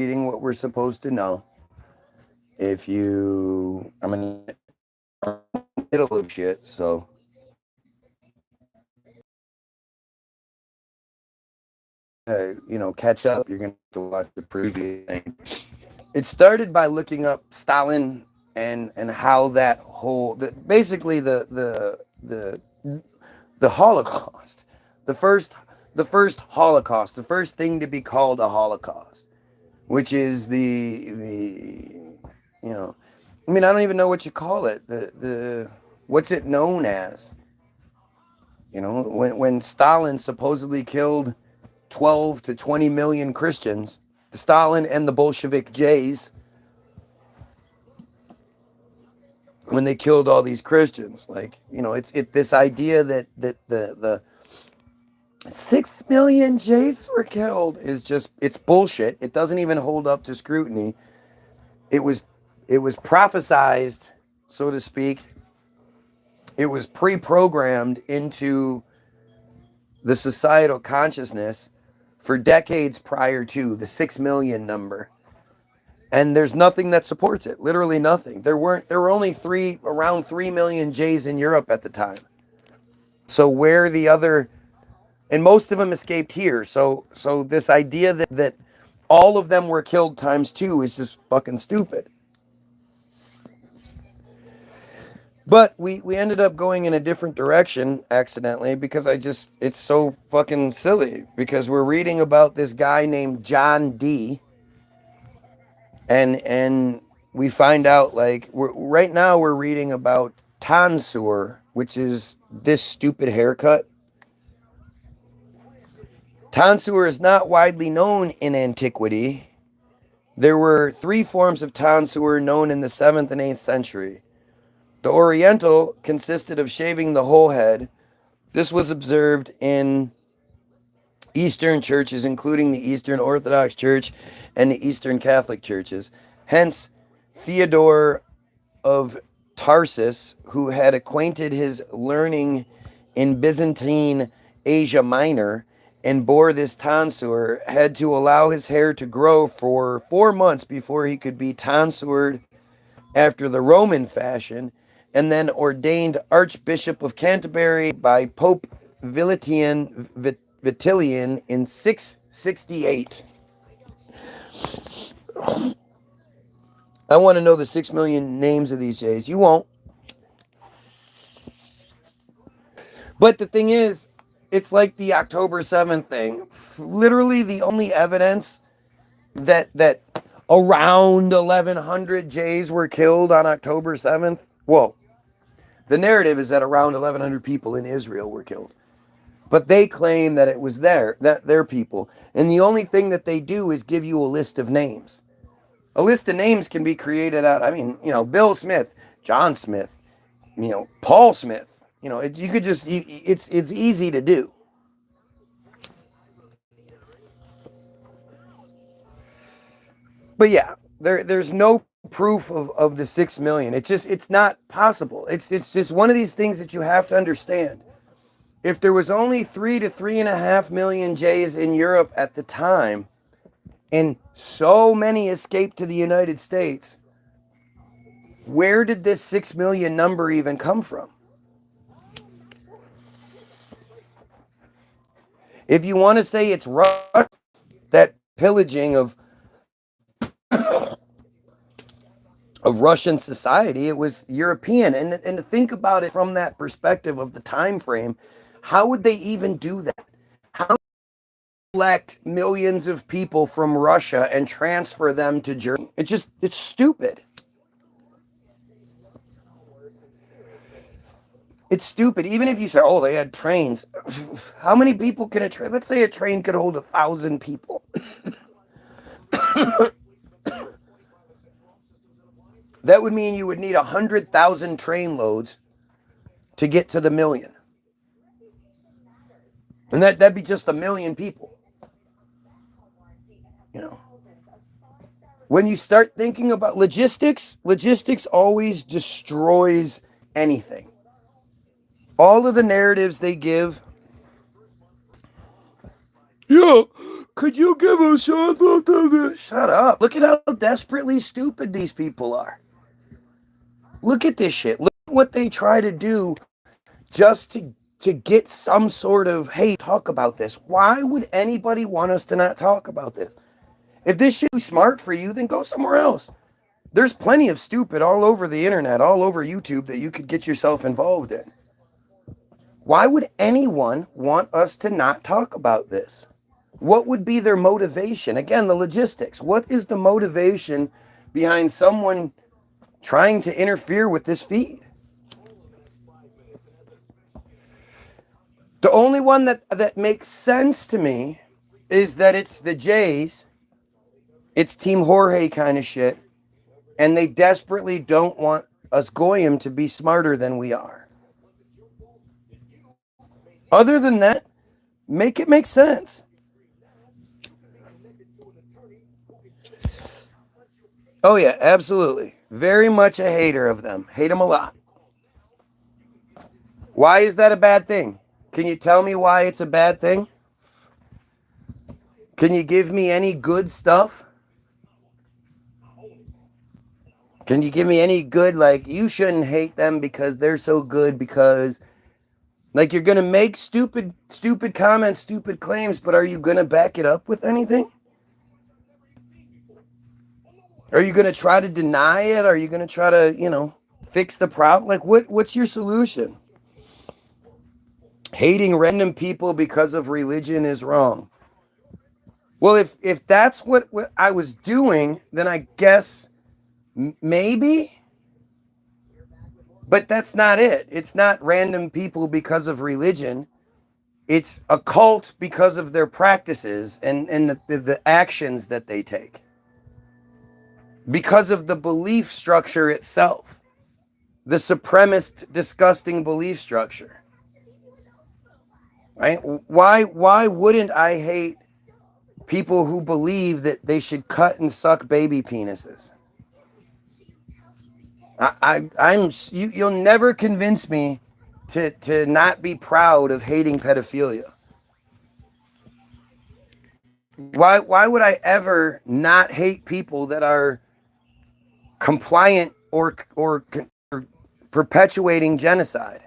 reading what we're supposed to know. I'm in the middle of shit, so catch up. You're gonna have to watch the previous thing. It started by looking up Stalin and how that basically the Holocaust, the first Holocaust, the first thing to be called a Holocaust, which is I mean, I don't even know what you call it. The what's it known as? When Stalin supposedly killed 12 to 20 million Christians, the Stalin and the Bolshevik Jays, when they killed all these Christians, it's this idea that the 6 million Jays were killed it's bullshit. It doesn't even hold up to scrutiny. It was prophesized, so to speak. It was pre-programmed into the societal consciousness for decades prior to the 6 million number. And there's nothing that supports it. Literally nothing. There were only around 3 million Jays in Europe at the time. So where the other, and most of them escaped here. So this idea that all of them were killed times 2 is just fucking stupid. But we ended up going in a different direction accidentally because it's so fucking silly, because we're reading about this guy named John D. And we find out, right now we're reading about tonsure, which is this stupid haircut. Tonsure is not widely known in antiquity. There were 3 forms of tonsure known in the 7th and 8th century. The Oriental consisted of shaving the whole head. This was observed in Eastern churches, including the Eastern Orthodox Church and the Eastern Catholic churches. Hence, Theodore of Tarsus, who had acquainted his learning in Byzantine Asia Minor and bore this tonsure, had to allow his hair to grow for 4 months before he could be tonsured after the Roman fashion, and then ordained Archbishop of Canterbury by Pope Vitellian in 668. I want to know the 6 million names of these Jays. You won't. But the thing is, it's like the October 7th thing. Literally the only evidence that around 1,100 Jays were killed on October 7th. Whoa. The narrative is that around 1,100 people in Israel were killed. But they claim that it was their people. And the only thing that they do is give you a list of names. A list of names can be created out, Bill Smith, John Smith, Paul Smith. You could just, it's easy to do. But yeah, there's no proof of the 6 million. It's not possible. It's just one of these things that you have to understand. If there was only 3 to 3.5 million Jays in Europe at the time, and so many escaped to the United States, where did this 6 million number even come from? If you want to say it's Russia, that pillaging of Russian society, it was European. And to think about it from that perspective of the time frame, how would they even do that? How would they elect millions of people from Russia and transfer them to Germany? It's stupid. It's stupid. Even if you say, oh, they had trains. How many people can a train? Let's say a train could hold 1,000 people. That would mean you would need 100,000 train loads to get to the million. And that'd be just 1 million people. When you start thinking about logistics always destroys anything. All of the narratives they give, yeah, could you give a shot out of this? Shut up. Look at how desperately stupid these people are. Look at this shit. Look at what they try to do just to get some sort of, hey, talk about this. Why would anybody want us to not talk about this? If this shit is smart for you, then go somewhere else. There's plenty of stupid all over the internet, all over YouTube that you could get yourself involved in. Why would anyone want us to not talk about this? What would be their motivation? Again, the logistics. What is the motivation behind someone trying to interfere with this feed? The only one that makes sense to me is that it's the Jays. It's Team Jorge kind of shit. And they desperately don't want us Goyim to be smarter than we are. Other than that, make it make sense. Oh yeah, absolutely. Very much a hater of them. Hate them a lot. Why is that a bad thing? Can you tell me why it's a bad thing? Can you give me any good stuff? Can you give me any good, like, you shouldn't hate them because they're so good, because, like, you're going to make stupid comments, stupid claims, but are you going to back it up with anything? Are you going to try to deny it? Are you going to try to, fix the problem? Like, what's your solution? Hating random people because of religion is wrong. Well, if that's what I was doing, then I guess maybe. But that's not it. It's not random people because of religion. It's a cult because of their practices and the actions that they take. Because of the belief structure itself. The supremacist, disgusting belief structure. Right? Why wouldn't I hate people who believe that they should cut and suck baby penises? You'll never convince me to not be proud of hating pedophilia. Why would I ever not hate people that are compliant or perpetuating genocide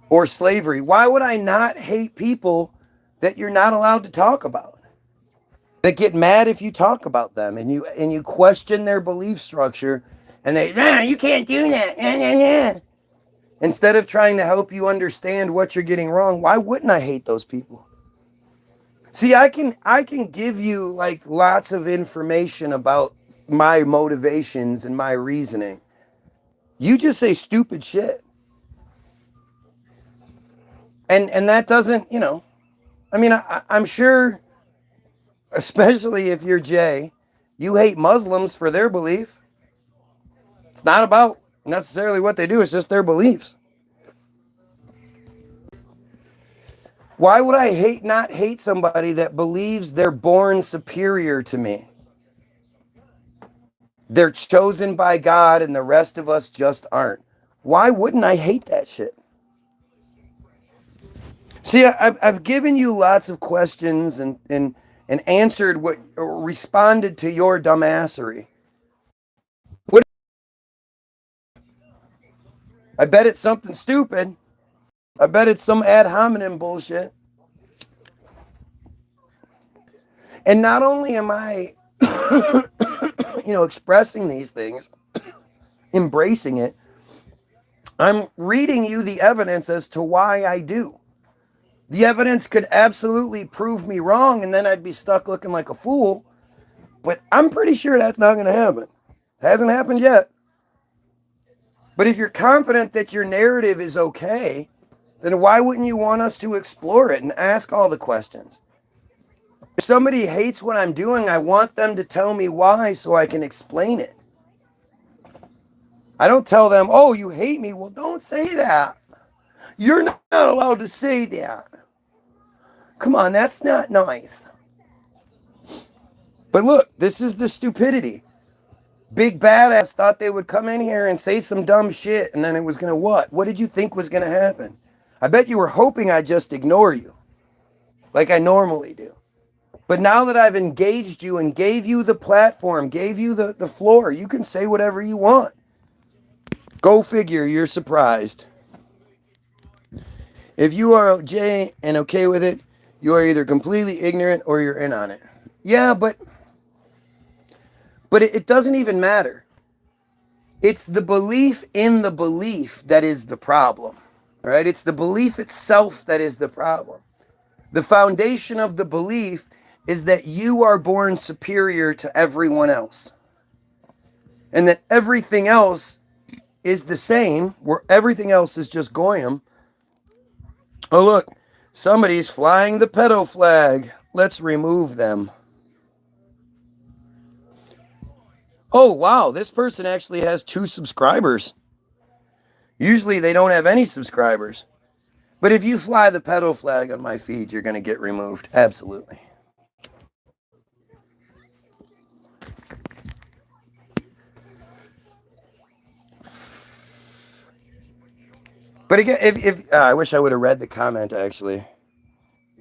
or slavery? Why would I not hate people that you're not allowed to talk about, that get mad if you talk about them and you question their belief structure, and you can't do that, instead of trying to help you understand what you're getting wrong? Why wouldn't I hate those people? See, I can give you like lots of information about my motivations and my reasoning. You just say stupid shit. And that doesn't, I mean, I'm sure, especially if you're Jay, you hate Muslims for their belief. It's not about necessarily what they do, it's just their beliefs. Why would I not hate somebody that believes they're born superior to me? They're chosen by God and the rest of us just aren't. Why wouldn't I hate that shit? See, I've given you lots of questions and answered or responded to your dumbassery. I bet it's something stupid. I bet it's some ad hominem bullshit. And not only am I, expressing these things, embracing it, I'm reading you the evidence as to why I do. The evidence could absolutely prove me wrong, and then I'd be stuck looking like a fool. But I'm pretty sure that's not going to happen. It hasn't happened yet. But if you're confident that your narrative is okay, then why wouldn't you want us to explore it and ask all the questions? If somebody hates what I'm doing, I want them to tell me why so I can explain it. I don't tell them, oh, you hate me. Well, don't say that. You're not allowed to say that. Come on, that's not nice. But look, this is the stupidity. Big badass thought they would come in here and say some dumb shit, and then it was going to what? What did you think was going to happen? I bet you were hoping I'd just ignore you, like I normally do. But now that I've engaged you and gave you the platform, gave you the floor, you can say whatever you want. Go figure, you're surprised. If you are Jay and okay with it, you are either completely ignorant or you're in on it. Yeah, but it doesn't even matter. It's the belief in the belief that is the problem, right? It's the belief itself that is the problem. The foundation of the belief is that you are born superior to everyone else. And that everything else is the same, where everything else is just goyim. Oh, look, somebody's flying the pedo flag. Let's remove them. Oh, wow, this person actually has 2 subscribers. Usually they don't have any subscribers. But if you fly the pedo flag on my feed, you're going to get removed. Absolutely. But again, if I wish I would have read the comment, actually.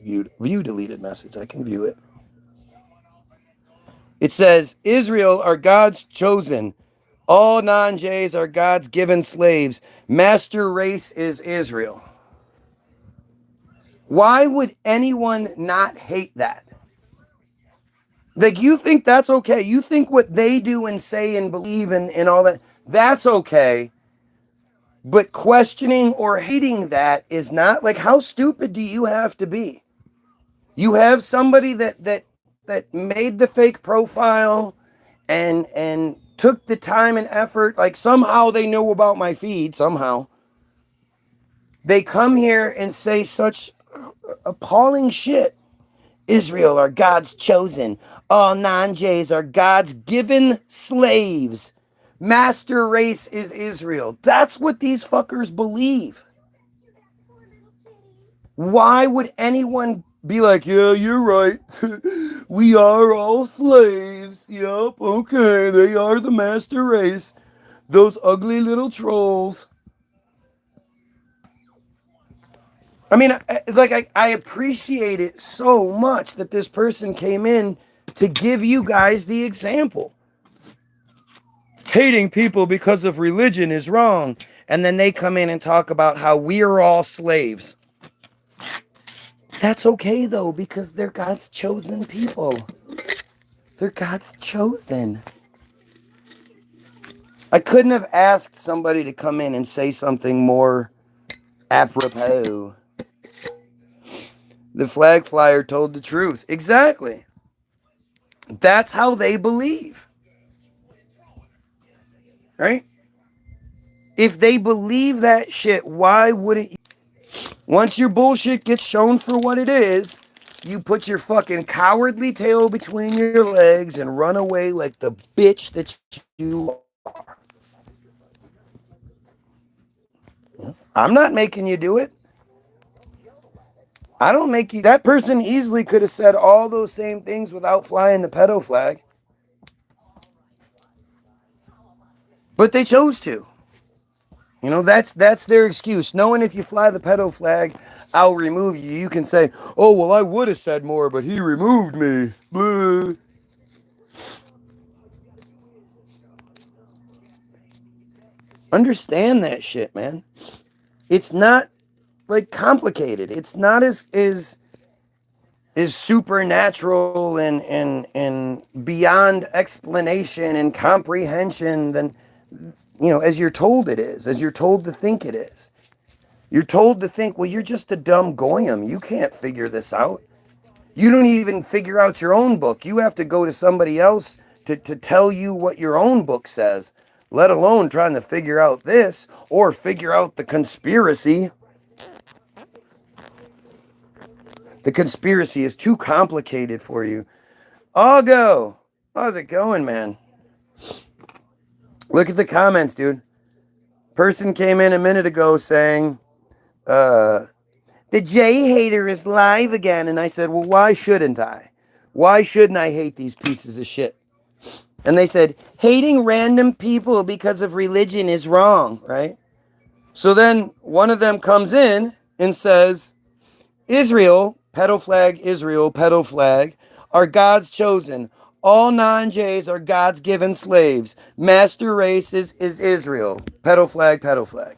View deleted message. I can view it. It says, Israel are God's chosen. All non-Jays are God's given slaves. Master race is Israel. Why would anyone not hate that? Like, you think that's okay? You think what they do and say and believe and all that, that's okay. But questioning or hating that is not. Like, how stupid do you have to be? You have somebody that made the fake profile and took the time and effort. Like, somehow they know about my feed. Somehow they come here and say such appalling shit. Israel are God's chosen. All non-Jays are God's given slaves. Master race is Israel. That's what these fuckers believe. Why would anyone be like, yeah, you're right. We are all slaves. Yep, okay, they are the master race. Those ugly little trolls. I mean, I appreciate it so much that this person came in to give you guys the example. Hating people because of religion is wrong. And then they come in and talk about how we are all slaves. That's okay, though, because they're God's chosen people. They're God's chosen. I couldn't have asked somebody to come in and say something more apropos. The flag flyer told the truth. Exactly. That's how they believe. Right? If they believe that shit, why wouldn't you? Once your bullshit gets shown for what it is, you put your fucking cowardly tail between your legs and run away like the bitch that you are. I'm not making you do it. I don't make you. That person easily could have said all those same things without flying the pedo flag. But they chose to. You know, that's their excuse. Knowing if you fly the pedo flag, I'll remove you. You can say, oh, well, I would have said more, but he removed me. Blah. Understand that shit, man. It's not like complicated. It's not as supernatural and beyond explanation and comprehension than, you know, as you're told it is, as you're told to think it is. You're told to think, well, you're just a dumb goyim. You can't figure this out. You don't even figure out your own book. You have to go to somebody else to tell you what your own book says, let alone trying to figure out this or figure out the conspiracy. The conspiracy is too complicated for you. I'll go. How's it going, man? Look at the comments, dude. Person came in a minute ago saying, the J hater is live again. And I said, well, why shouldn't I? Why shouldn't I hate these pieces of shit? And they said, hating random people because of religion is wrong, right? So then one of them comes in and says, Israel, pedo flag, are God's chosen. All non-Jays are God's given slaves. Master race is Israel. Pedo flag, pedo flag.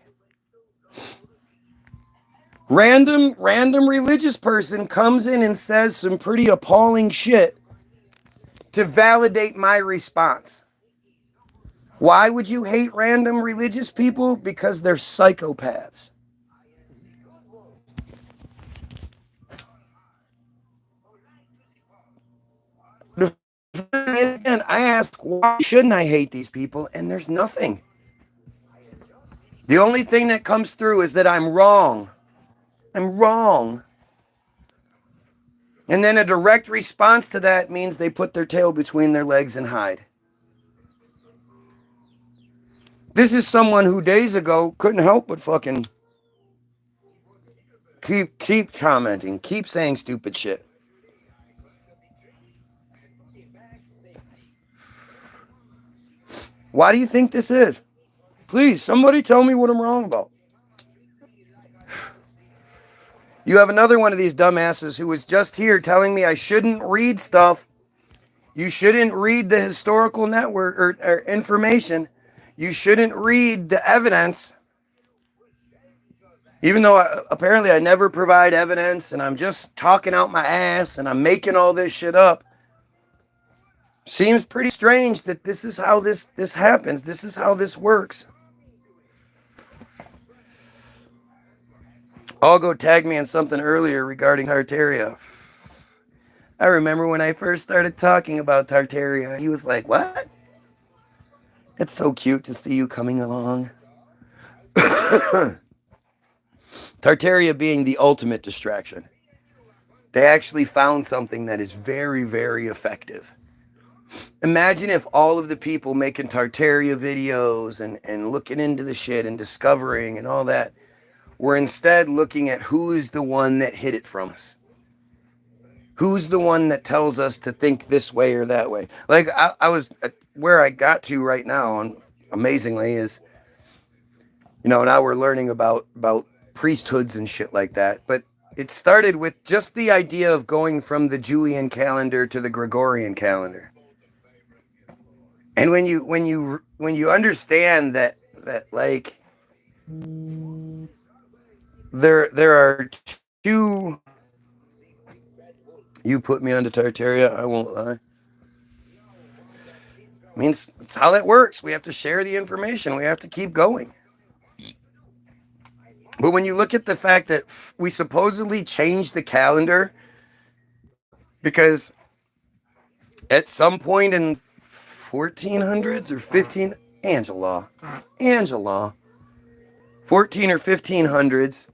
Random religious person comes in and says some pretty appalling shit to validate my response. Why would you hate random religious people? Because they're psychopaths. And I ask, why shouldn't I hate these people? And there's nothing. The only thing that comes through is that I'm wrong. I'm wrong. And then a direct response to that means they put their tail between their legs and hide. This is someone who days ago couldn't help but fucking keep commenting, keep saying stupid shit. Why do you think this is? Please, somebody tell me what I'm wrong about. You have another one of these dumbasses who was just here telling me I shouldn't read stuff. You shouldn't read the historical network or information. You shouldn't read the evidence. Even though apparently I never provide evidence and I'm just talking out my ass and I'm making all this shit up. Seems pretty strange that this is how this happens. This is how this works. Algo tagged me in something earlier regarding Tartaria. I remember when I first started talking about Tartaria, he was like, what? It's so cute to see you coming along. Tartaria being the ultimate distraction. They actually found something that is very, very effective. Imagine if all of the people making Tartaria videos and looking into the shit and discovering and all that were instead looking at who is the one that hid it from us. Who's the one that tells us to think this way or that way? Like I was where I got to right now, and amazingly is, now we're learning about priesthoods and shit like that. But it started with just the idea of going from the Julian calendar to the Gregorian calendar. And when you understand that like there are two. You put me onto Tartaria, I won't lie. I mean, it's how that works. We have to share the information. We have to keep going. But when you look at the fact that we supposedly changed the calendar because at some point in 1400s or 15... Angela. 14 or 1500s,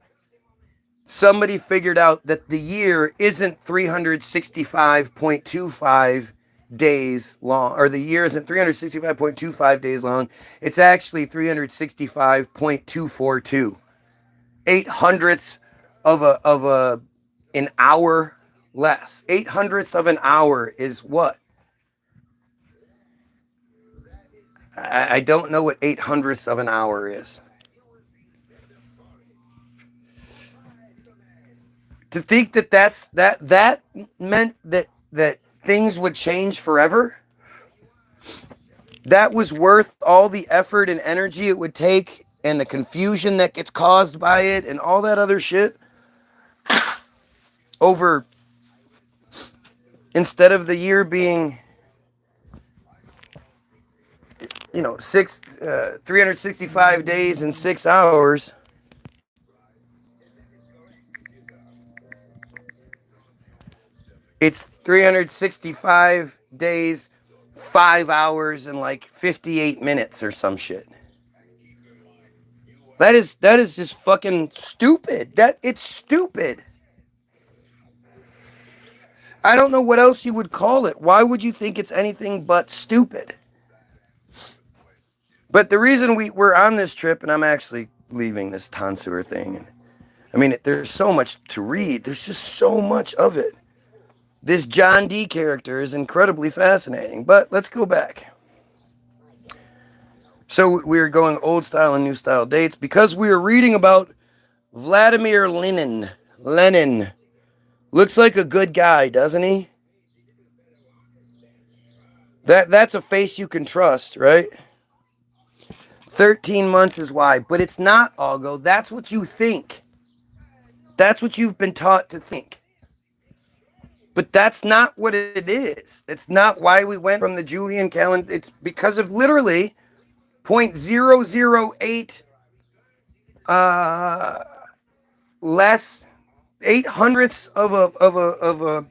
somebody figured out that the year isn't 365.25 days long, or the year isn't 365.25 days long. It's actually 365.242. 8/100ths of an hour less. 8/100ths of an hour is what? I don't know what 8/100ths of an hour is. To think that meant that things would change forever. That was worth all the effort and energy it would take and the confusion that gets caused by it and all that other shit. Over, instead of the year being 365 days and 6 hours. It's 365 days, 5 hours, and like 58 minutes or some shit. That is just fucking stupid. It's stupid. I don't know what else you would call it. Why would you think it's anything but stupid? But the reason we're on this trip, and I'm actually leaving this tonsure thing. I mean, there's so much to read. There's just so much of it. This John D character is incredibly fascinating, but let's go back. So we're going old style and new style dates because we're reading about Vladimir Lenin. Looks like a good guy, doesn't he? That's a face you can trust, right? 13 months is why, but it's not, Algo. That's what you think. That's what you've been taught to think. But that's not what it is. It's not why we went from the Julian calendar. It's because of literally 0.008 less 800ths of a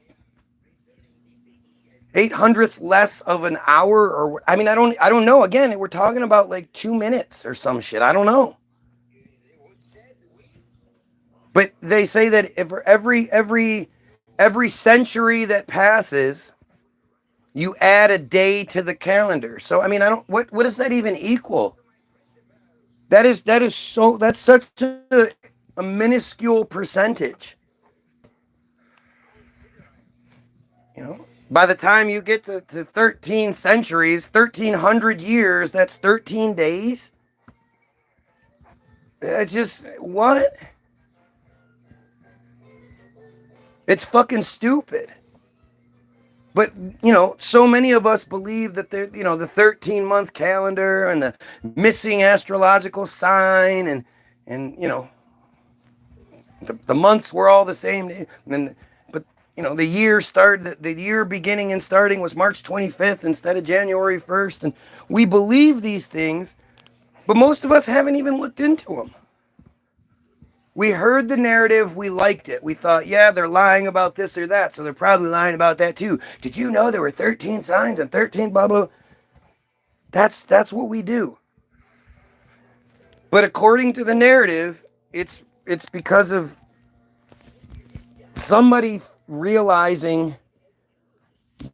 800ths less of an hour, or I mean, I don't know. Again, we're talking about like 2 minutes or some shit. I don't know. But they say that if every century that passes, you add a day to the calendar. So I mean, I don't. What does that even equal? That's such a minuscule percentage. You know, by the time you get to 13 centuries, 1300 years, that's 13 days. It's just, what? It's fucking stupid. But, you know, so many of us believe that the 13-month calendar and the missing astrological sign and you know, the months were all the same. But, you know, the year beginning and starting was March 25th instead of January 1st. And we believe these things, but most of us haven't even looked into them. We heard the narrative, we liked it. We thought, yeah, they're lying about this or that, so they're probably lying about that too. Did you know there were 13 signs and 13 blah blah? That's what we do. But according to the narrative, it's because of somebody realizing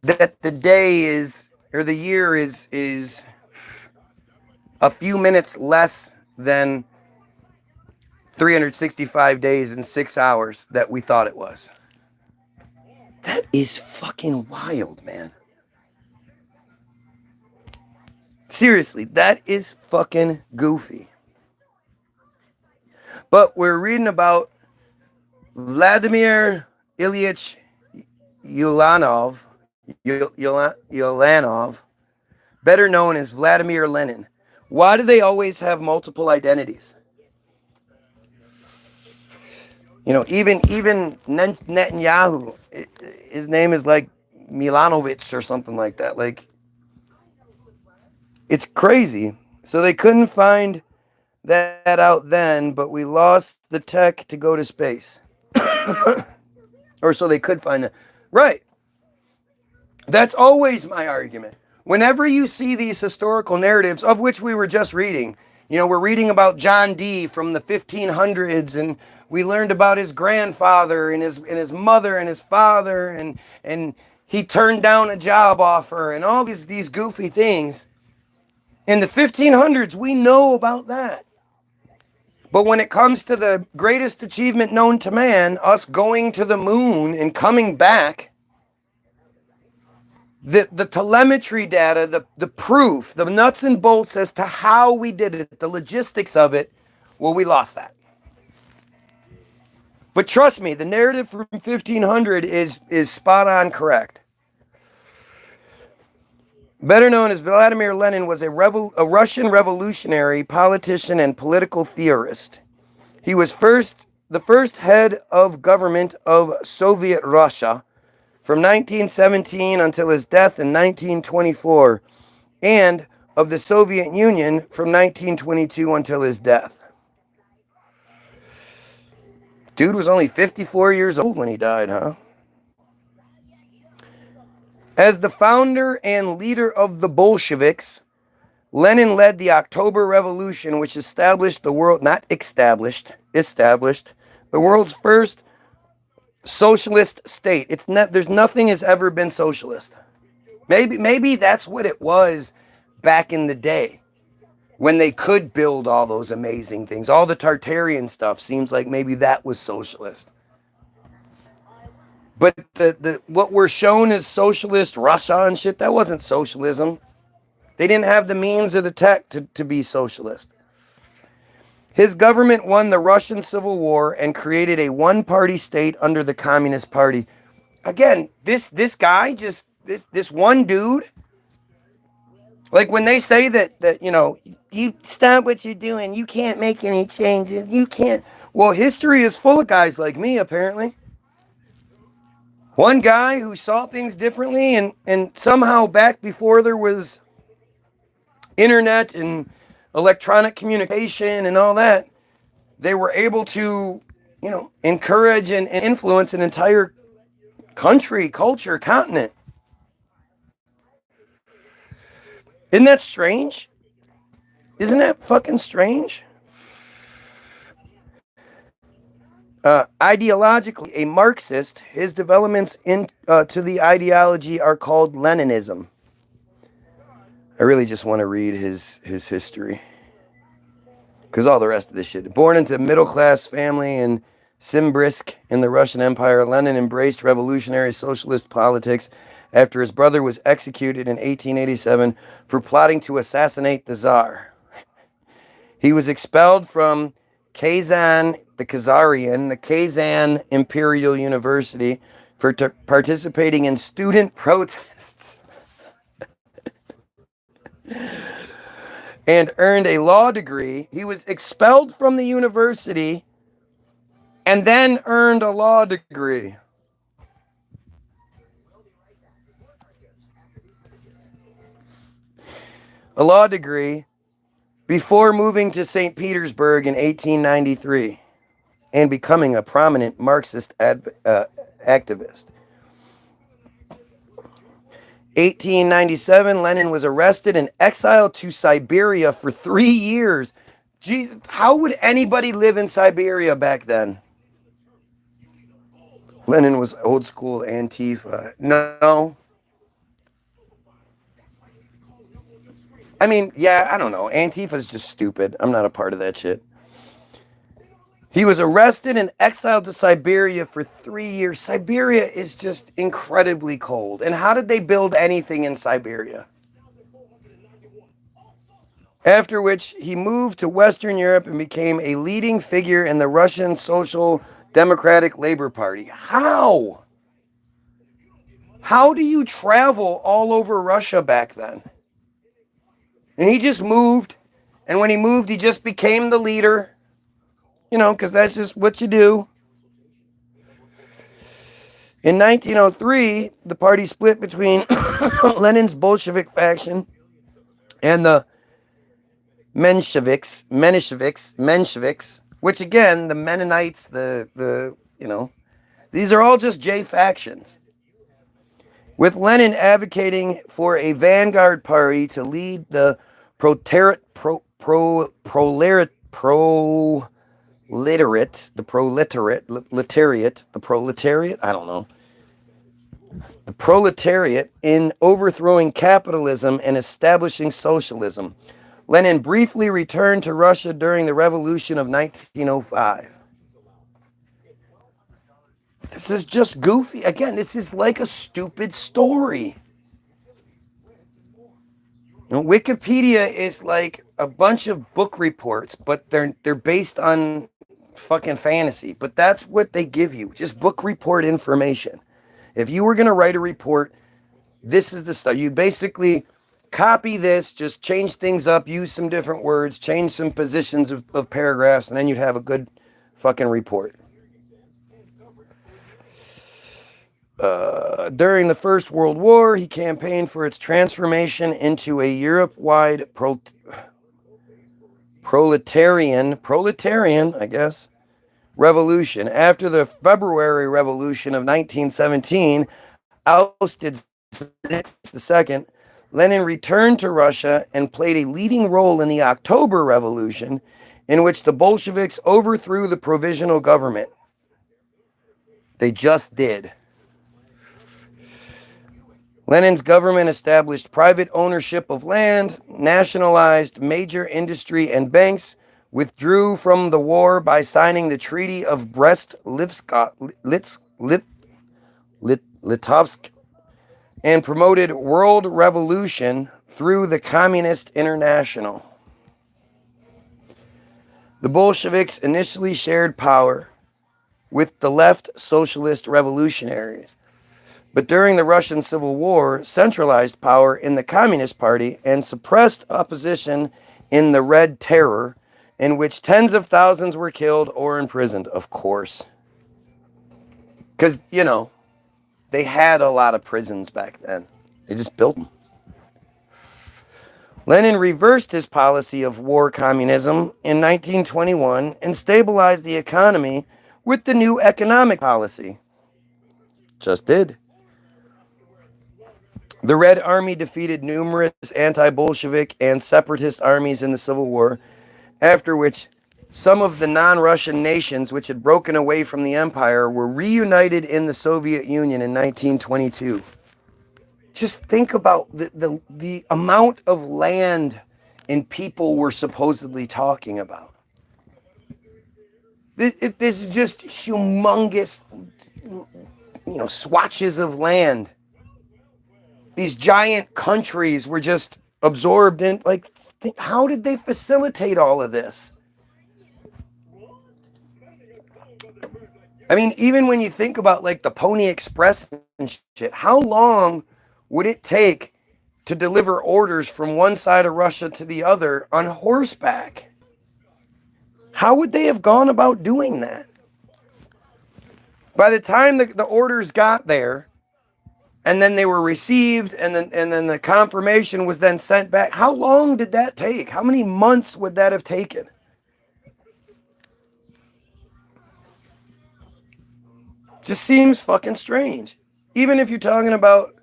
that the day is, or the year is a few minutes less than 365 days and 6 hours that we thought it was. That is fucking wild, man. Seriously, that is fucking goofy. But we're reading about Vladimir Ilyich Ulyanov, better known as Vladimir Lenin. Why do they always have multiple identities? You know, even Netanyahu, his name is like Milanovich or something like that. Like, it's crazy. So they couldn't find that out then, but we lost the tech to go to space. Or so they could find it. Right. That's always my argument. Whenever you see these historical narratives, of which we were just reading, you know, we're reading about John Dee from the 1500s, and we learned about his grandfather and his mother and his father, and he turned down a job offer and all these goofy things. In the 1500s, we know about that. But when it comes to the greatest achievement known to man, us going to the moon and coming back, the telemetry data, the proof, the nuts and bolts as to how we did it, the logistics of it, well, we lost that. But trust me, the narrative from 1500 is spot on correct. Better known as Vladimir Lenin, was a Russian revolutionary, politician, and political theorist. He was the first head of government of Soviet Russia from 1917 until his death in 1924, and of the Soviet Union from 1922 until his death. Dude was only 54 years old when he died, huh? As the founder and leader of the Bolsheviks, Lenin led the October Revolution, which established the world's first socialist state. There's nothing has ever been socialist. Maybe that's what it was back in the day, when they could build all those amazing things. All the Tartarian stuff seems like maybe that was socialist. But what we're shown as socialist Russia and shit, that wasn't socialism. They didn't have the means or the tech to be socialist. His government won the Russian Civil War and created a one-party state under the Communist Party. Again, this guy, this one dude, Like when they say that you stop what you're doing, you can't make any changes, you can't. Well, history is full of guys like me, apparently. One guy who saw things differently, and somehow back before there was internet and electronic communication and all that, they were able to, encourage and influence an entire country, culture, continent. Isn't that strange? Isn't that fucking strange? Ideologically, a Marxist, his developments to the ideology are called Leninism. I really just want to read his history, because all the rest of this shit. Born into a middle-class family in Simbirsk in the Russian Empire, Lenin embraced revolutionary socialist politics after his brother was executed in 1887 for plotting to assassinate the Tsar. He was expelled from Kazan, the Kazan Imperial University for participating in student protests and earned a law degree. He was expelled from the university and then earned a law degree. A law degree before moving to St. Petersburg in 1893 and becoming a prominent Marxist activist. 1897, Lenin was arrested and exiled to Siberia for 3 years. Jeez, how would anybody live in Siberia back then? Lenin was old school Antifa. No. I mean, yeah, I don't know. Antifa's just stupid. I'm not a part of that shit. He was arrested and exiled to Siberia for 3 years. Siberia is just incredibly cold. And how did they build anything in Siberia? After which, he moved to Western Europe and became a leading figure in the Russian Social Democratic Labor Party. How? How do you travel all over Russia back then? And he just moved. And when he moved, he just became the leader. Because that's just what you do. In 1903, the party split between Lenin's Bolshevik faction and the Mensheviks, which again, the Mennonites, these are all just J factions. With Lenin advocating for a vanguard party to lead the proletariat, in overthrowing capitalism and establishing socialism. Lenin briefly returned to Russia during the Revolution of 1905. This is just goofy. Again, this is like a stupid story. Wikipedia is like a bunch of book reports, but they're based on fucking fantasy. But that's what they give you, just book report information. If you were going to write a report, this is the stuff. You basically copy this, just change things up, use some different words, change some positions of paragraphs, and then you'd have a good fucking report. During the First World War, he campaigned for its transformation into a Europe-wide proletarian, I guess, revolution. After the February Revolution of 1917 ousted II, Lenin returned to Russia and played a leading role in the October Revolution, in which the Bolsheviks overthrew the provisional government. They just did. Lenin's government established private ownership of land, nationalized major industry and banks, withdrew from the war by signing the Treaty of Brest-Litovsk, and promoted world revolution through the Communist International. The Bolsheviks initially shared power with the left socialist revolutionaries. But during the Russian Civil War, centralized power in the Communist Party and suppressed opposition in the Red Terror, in which tens of thousands were killed or imprisoned, of course. Because, they had a lot of prisons back then. They just built them. Lenin reversed his policy of war communism in 1921 and stabilized the economy with the new economic policy. Just did. The Red Army defeated numerous anti-Bolshevik and separatist armies in the Civil War, after which some of the non-Russian nations which had broken away from the empire were reunited in the Soviet Union in 1922. Just think about the amount of land and people we're supposedly talking about. This is just humongous, swatches of land. These giant countries were just absorbed in, how did they facilitate all of this? I mean, even when you think about the Pony Express and shit, how long would it take to deliver orders from one side of Russia to the other on horseback? How would they have gone about doing that? By the time the orders got there, and then they were received, and then the confirmation was then sent back, how long did that take? How many months would that have taken? Just seems fucking strange. Even if you're talking about,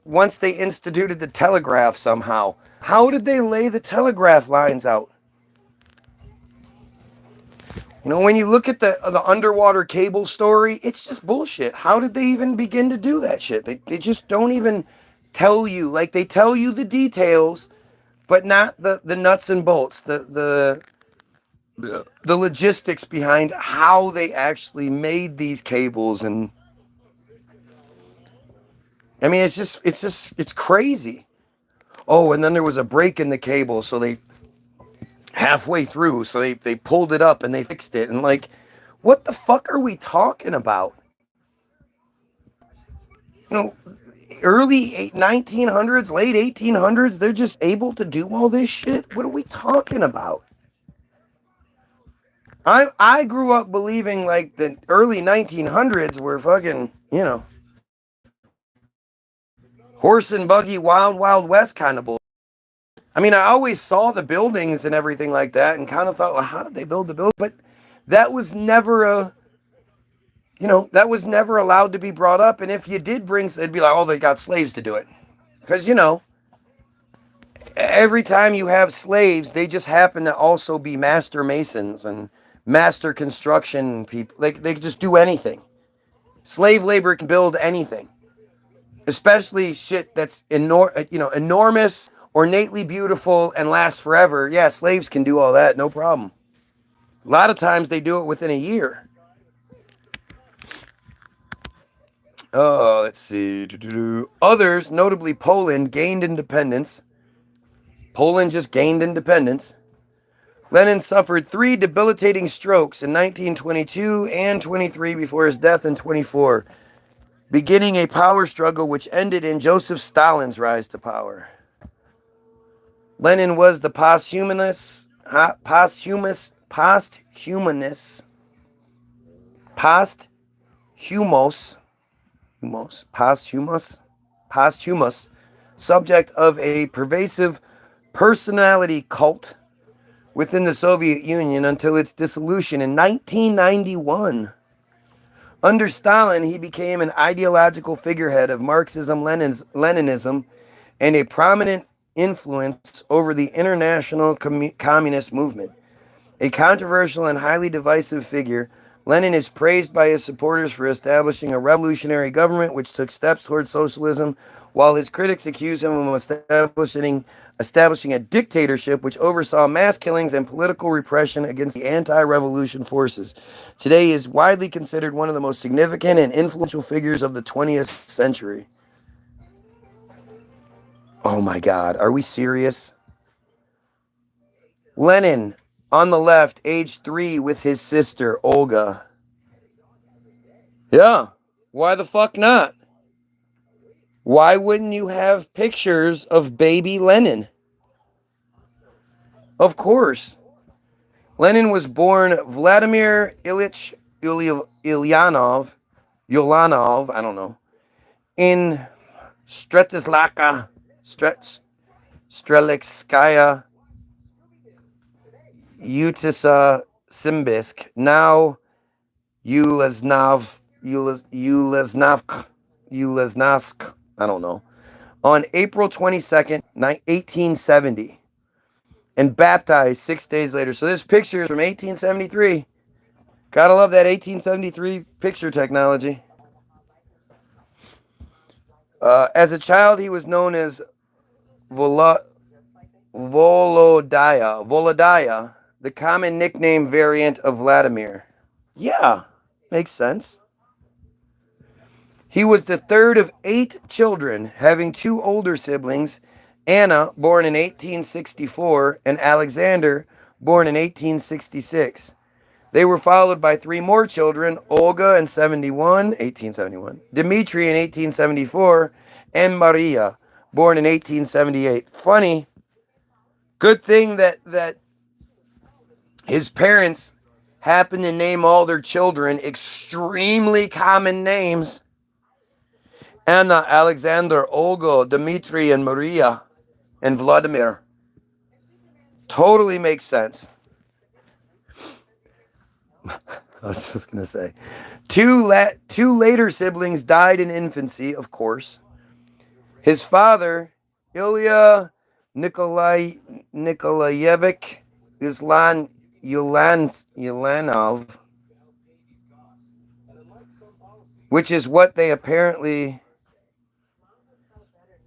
once they instituted the telegraph somehow, how did they lay the telegraph lines out? When you look at the underwater cable story, it's just bullshit. How did they even begin to do that shit? They just don't even tell you. They tell you the details, but not the nuts and bolts, the logistics behind how they actually made these cables. And I mean, it's crazy. Oh, and then there was a break in the cable, so they halfway through, so they pulled it up and they fixed it. And what the fuck are we talking about? Early 1900s, late 1800s, they're just able to do all this shit? What are we talking about? I grew up believing the early 1900s were fucking, horse and buggy, wild, wild west kind of bull. I mean, I always saw the buildings and everything like that and kind of thought, well, how did they build the building? But that was never that was never allowed to be brought up. And if you did it'd be like, oh, they got slaves to do it. Because, every time you have slaves, they just happen to also be master masons and master construction people. They can just do anything. Slave labor can build anything. Especially shit that's enormous, ornately beautiful, and lasts forever. Yeah, slaves can do all that, no problem. A lot of times they do it within a year. Oh, let's see. Others, notably Poland, gained independence. Poland just gained independence. Lenin suffered 3 debilitating strokes in 1922 and 23 before his death in 24, beginning a power struggle which ended in Joseph Stalin's rise to power. Lenin was the posthumous subject of a pervasive personality cult within the Soviet Union until its dissolution in 1991. Under Stalin, he became an ideological figurehead of Marxism-Leninism and a prominent influence over the international communist movement. A controversial and highly divisive figure, Lenin is praised by his supporters for establishing a revolutionary government which took steps towards socialism, while his critics accuse him of establishing a dictatorship which oversaw mass killings and political repression against the anti-revolution forces. Today he is widely considered one of the most significant and influential figures of the 20th century. Oh my God, are we serious? Lenin, on the left, age 3 with his sister, Olga. Yeah. Why the fuck not? Why wouldn't you have pictures of baby Lenin? Of course. Lenin was born Vladimir Ilyich Ulyanov, I don't know, in Strelikskaya, Utisa Simbisk, now Ulesnavsk, I don't know, on April 22nd, 1870, and baptized 6 days later. So this picture is from 1873. Gotta love that 1873 picture technology. As a child, he was known as Volodya, the common nickname variant of Vladimir. Yeah, makes sense. He was the third of 8 children, having 2 older siblings, Anna, born in 1864, and Alexander, born in 1866. They were followed by 3 more children, Olga in 1871, Dmitri in 1874, and Maria, born in 1878. Funny, good thing that his parents happened to name all their children extremely common names. Anna, Alexander, Olga, Dmitri, and Maria, and Vladimir. Totally makes sense. I was just going to say. Two later siblings died in infancy, of course. His father, Ilya Nikolaevich Ulanov, which is what they apparently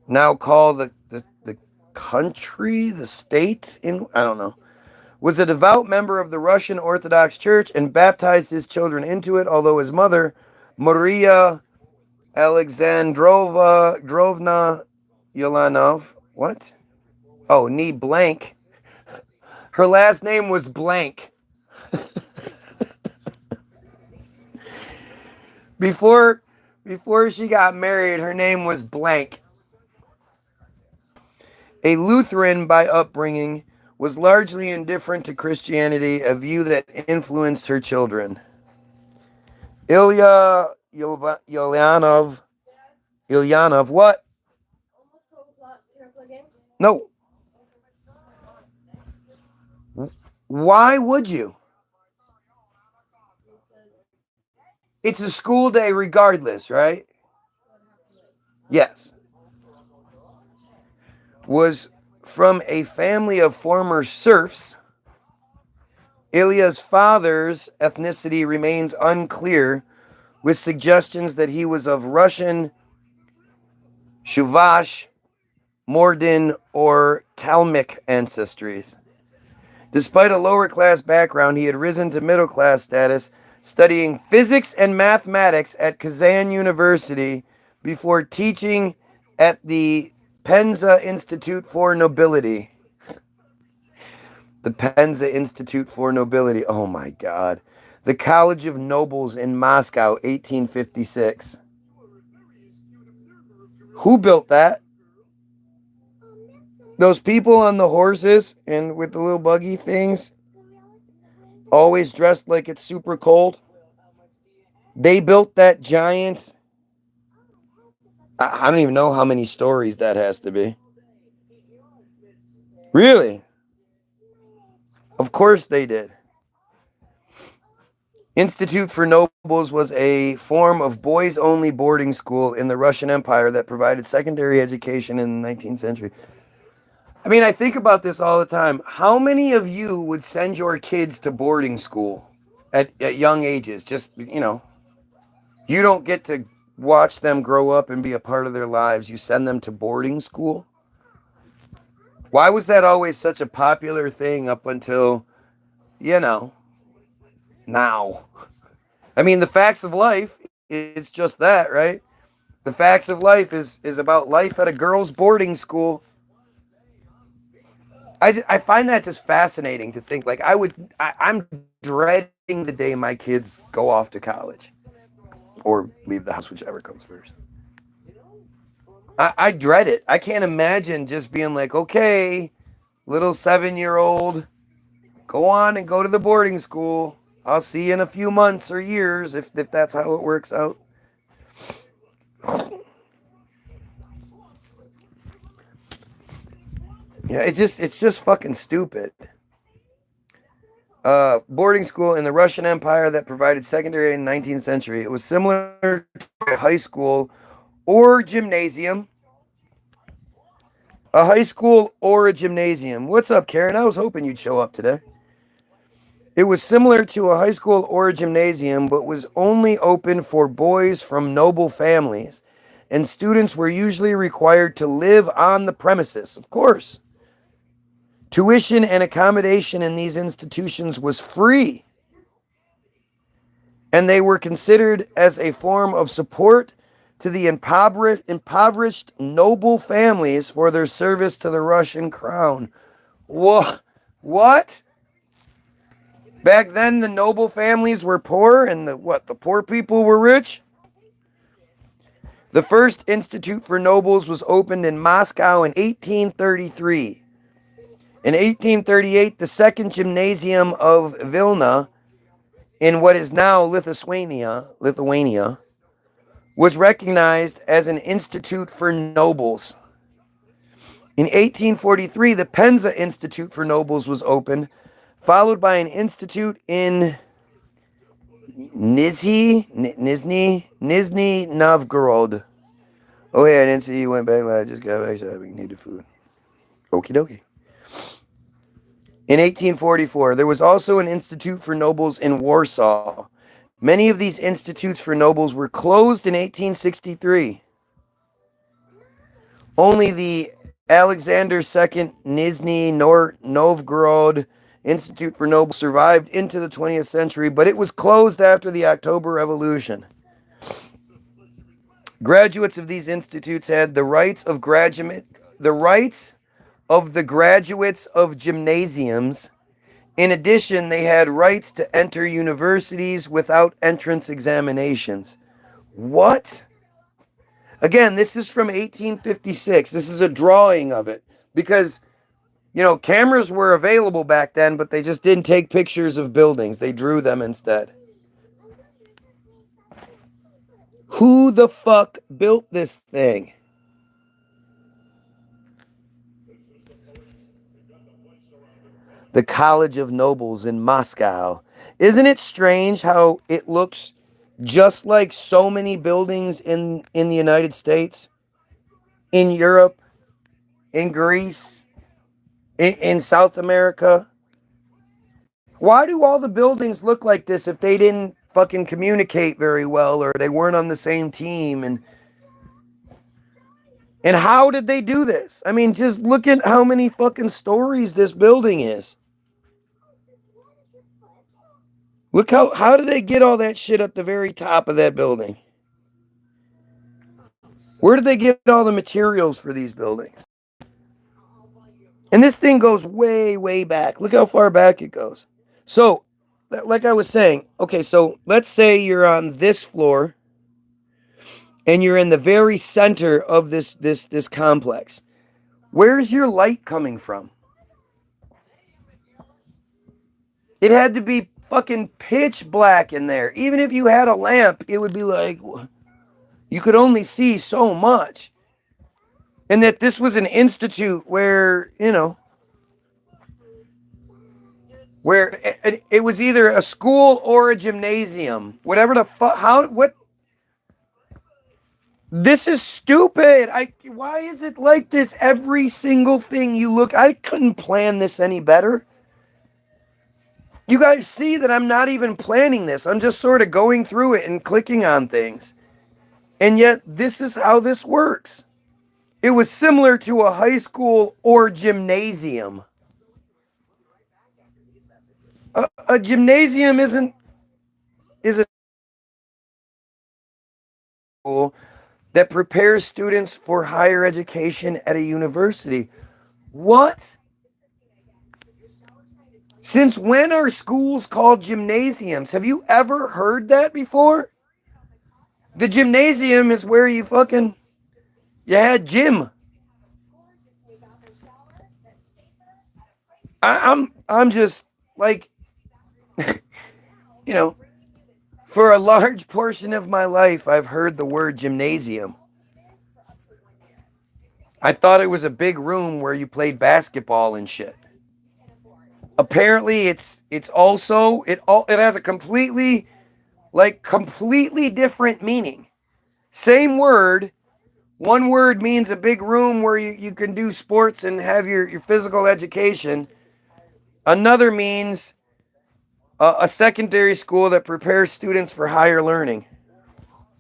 now call the country, the state, I don't know, was a devout member of the Russian Orthodox Church and baptized his children into it, although his mother, Maria Alexandrovna Ulanov, what? Oh, knee blank. Her last name was blank. Before she got married, her name was blank. A Lutheran by upbringing, was largely indifferent to Christianity, a view that influenced her children. Ilyanov, what? No. Why would you? It's a school day regardless, right? Yes. Was from a family of former serfs. Ilya's father's ethnicity remains unclear, with suggestions that he was of Russian, Chuvash, Mordin, or Kalmyk ancestries. Despite a lower class background, he had risen to middle class status, studying physics and mathematics at Kazan University before teaching at the Penza Institute for Nobility. The Penza Institute for Nobility. Oh my God. The College of Nobles in Moscow, 1856. Who built that? Those people on the horses and with the little buggy things, always dressed like it's super cold. They built that giant. I don't even know how many stories that has to be. Really? Of course they did. Institute for Nobles was a form of boys-only boarding school in the Russian Empire that provided secondary education in the 19th century. I mean, I think about this all the time. How many of you would send your kids to boarding school at young ages? Just, you don't get to watch them grow up and be a part of their lives. You send them to boarding school? Why was that always such a popular thing up until, now? I mean, the facts of life is just that, right? The facts of life is about life at a girls' boarding school. I find that just fascinating to think. Like, I'm dreading the day my kids go off to college. or leave the house, whichever comes first. I dread it. I can't imagine just being like, okay, little 7-year-old, go on and go to the boarding school. I'll see you in a few months or years if that's how it works out. Yeah, it's just fucking stupid. Boarding school in the Russian Empire that provided secondary in the 19th century. It was similar to a high school or gymnasium. A high school or a gymnasium. What's up, Karen? I was hoping you'd show up today. It was similar to a high school or a gymnasium, but was only open for boys from noble families, and students were usually required to live on the premises, of course. Tuition and accommodation in these institutions was free, and they were considered as a form of support to the impoverished noble families for their service to the Russian crown. What? Back then, the noble families were poor, and the poor people were rich? The first institute for nobles was opened in Moscow in 1833. In 1838, the second gymnasium of Vilna, in what is now Lithuania, was recognized as an institute for nobles. In 1843, the Penza Institute for Nobles was opened, followed by an institute in Nizhny Novgorod. Oh, hey, I didn't see you went back. I just got back. So we needed food. Okie dokie. In 1844, there was also an institute for nobles in Warsaw. Many of these institutes for nobles were closed in 1863. Only the Alexander II Nizhny Novgorod Institute for Nobles survived into the 20th century, but it was closed after the October Revolution. Graduates of these institutes had the rights of the graduates of gymnasiums. In addition, they had rights to enter universities without entrance examinations. What? Again, this is from 1856. This is a drawing of it because, cameras were available back then, but they just didn't take pictures of buildings. They drew them instead. Who the fuck built this thing? The College of Nobles in Moscow. Isn't it strange how it looks just like so many buildings in the United States, in Europe, in Greece, in South America? Why do all the buildings look like this if they didn't fucking communicate very well or they weren't on the same team? And how did they do this? I mean, just look at how many fucking stories this building is. Look how did they get all that shit at the very top of that building? Where did they get all the materials for these buildings? And this thing goes way, way back. Look how far back it goes. So, like I was saying, okay, so let's say you're on this floor and you're in the very center of this complex. Where's your light coming from? It had to be fucking pitch black in there. Even if you had a lamp, it would be like, you could only see so much. And that this was an institute where, where it was either a school or a gymnasium. Whatever the fuck, what? This is stupid. Why is it like this? Every single thing you look, I couldn't plan this any better. You guys see that I'm not even planning this. I'm just sort of going through it and clicking on things. And yet, this is how this works. It was similar to a high school or gymnasium. A gymnasium is a school that prepares students for higher education at a university. What? Since when are schools called gymnasiums? Have you ever heard that before? The gymnasium is where you had gym. I'm just like, you know, for a large portion of my life, I've heard the word gymnasium. I thought it was a big room where you played basketball and shit. Apparently, it has a completely different meaning. Same word. One word means a big room where you can do sports and have your physical education. Another means a secondary school that prepares students for higher learning.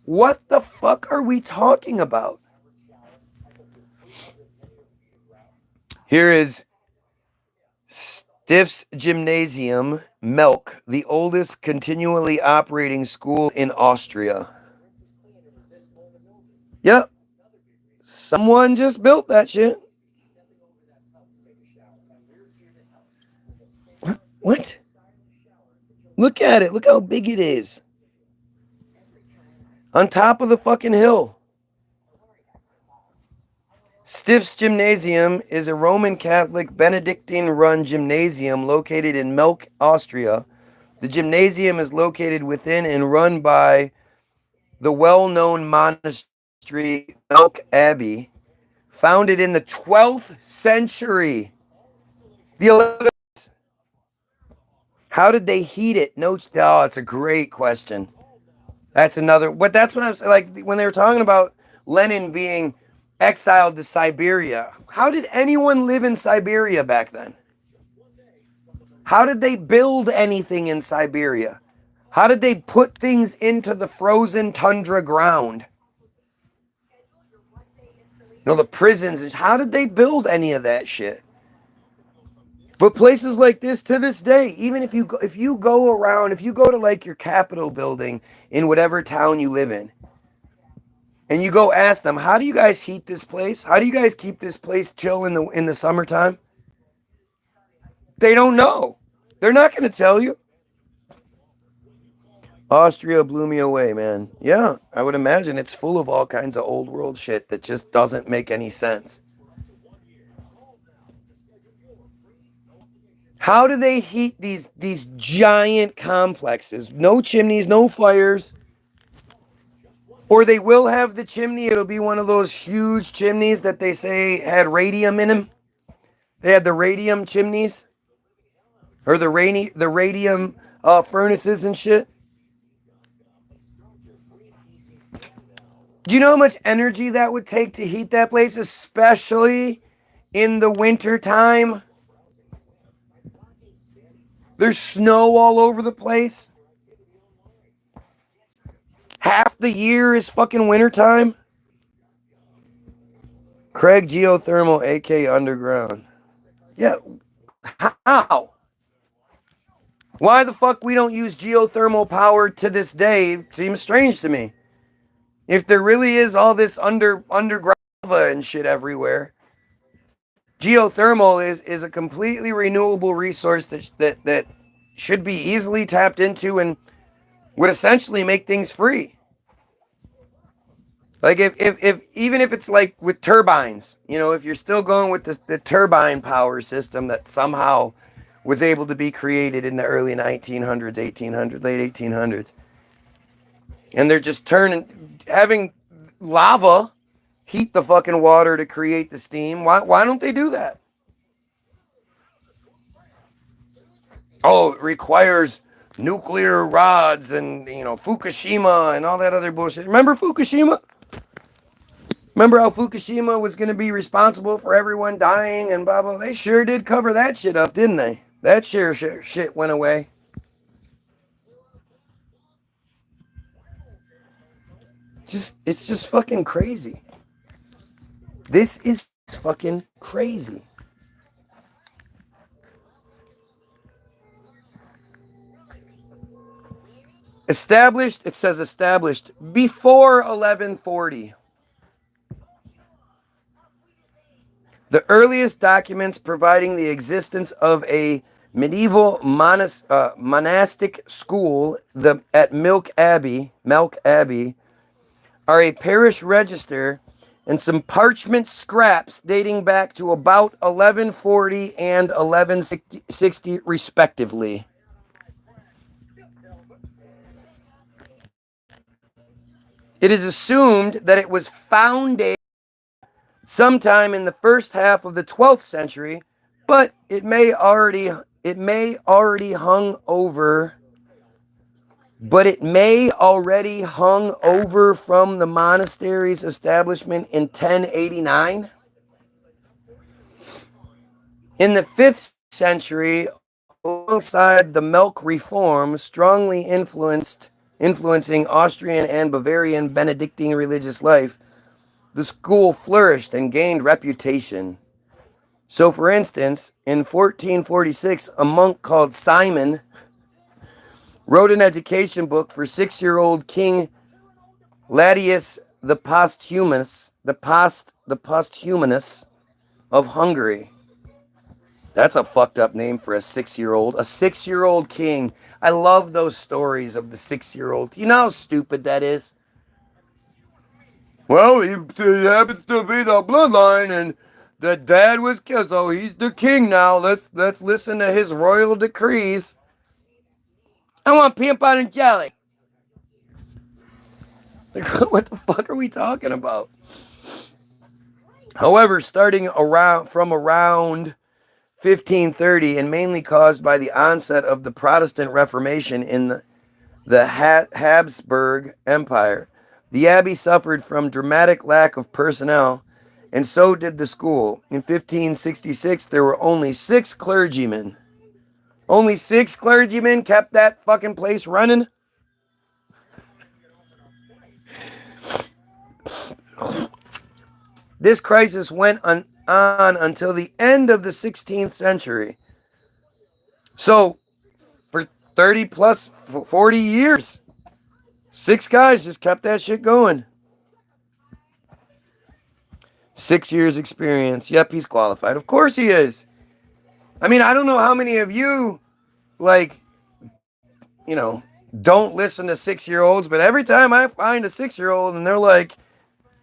What the fuck are we talking about? Here is Stiff's Gymnasium, Melk, the oldest continually operating school in Austria. Yep. Someone just built that shit. What? Look at it. Look how big it is. On top of the fucking hill. Stiff's Gymnasium is a Roman Catholic Benedictine-run gymnasium located in Melk, Austria. The gymnasium is located within and run by the well-known monastery Melk Abbey, founded in the 12th century. The 11th. How did they heat it? Oh, it's a great question. That's another. But that's what I'm saying. Like when they were talking about Lenin being exiled to Siberia. How did anyone live in Siberia back then? How did they build anything in Siberia? How did they put things into the frozen tundra ground? The prisons. How did they build any of that shit? But places like this, to this day, even if you go around, if you go to like your Capitol building in whatever town you live in, and you go ask them, how do you guys heat this place? How do you guys keep this place chill in the summertime? They don't know. They're not going to tell you. Austria blew me away, man. Yeah, I would imagine it's full of all kinds of old world shit that just doesn't make any sense. How do they heat these giant complexes? No chimneys, no fires. Or they will have the chimney. It'll be one of those huge chimneys that they say had radium in them. They had the radium chimneys. Or the radium furnaces and shit. Do you know how much energy that would take to heat that place? Especially in the winter time. There's snow all over the place. Half the year is fucking wintertime. Craig geothermal, AK underground. Yeah. How? Why the fuck we don't use geothermal power to this day seems strange to me. If there really is all this underground lava and shit everywhere, geothermal is a completely renewable resource that should be easily tapped into and would essentially make things free. Like if even if it's like with turbines, if you're still going with the turbine power system that somehow was able to be created in the early 1900s, 1800s, late 1800s, and they're just having lava heat the fucking water to create the steam. Why don't they do that? Oh, it requires nuclear rods and Fukushima and all that other bullshit. Remember Fukushima? Remember how Fukushima was going to be responsible for everyone dying and blah, blah. They sure did cover that shit up, didn't they? That shit went away. It's just fucking crazy. This is fucking crazy. Established, it says established before 1140. The earliest documents providing the existence of a medieval monastic school at Melk Abbey are a parish register and some parchment scraps dating back to about 1140 and 1160 respectively. It is assumed that it was founded sometime in the first half of the 12th century, but it may already hung over from the monastery's establishment in 1089. In the 5th century, alongside the milk reform strongly influencing Austrian and Bavarian Benedictine religious life, the school flourished and gained reputation. So, for instance, in 1446, a monk called Simon wrote an education book for 6-year-old King Ladius the Posthumus of Hungary. That's a fucked up name for a 6-year-old. A 6-year-old king. I love those stories of the 6-year-old. You know how stupid that is? Well, he happens to be the bloodline, and the dad was killed, so he's the king now. Let's listen to his royal decrees. I want peanut butter and jelly. Like, what the fuck are we talking about? However, starting around 1530, and mainly caused by the onset of the Protestant Reformation in the Habsburg Empire, the abbey suffered from dramatic lack of personnel, and so did the school. In 1566, there were only 6 clergymen. Only 6 clergymen kept that fucking place running? This crisis went on until the end of the 16th century. So, for 30 plus 40 years, 6 guys just kept that shit going. 6 years experience. Yep, he's qualified. Of course he is. I mean, I don't know how many of you, don't listen to 6-year-olds, but every time I find a 6-year-old and they're like,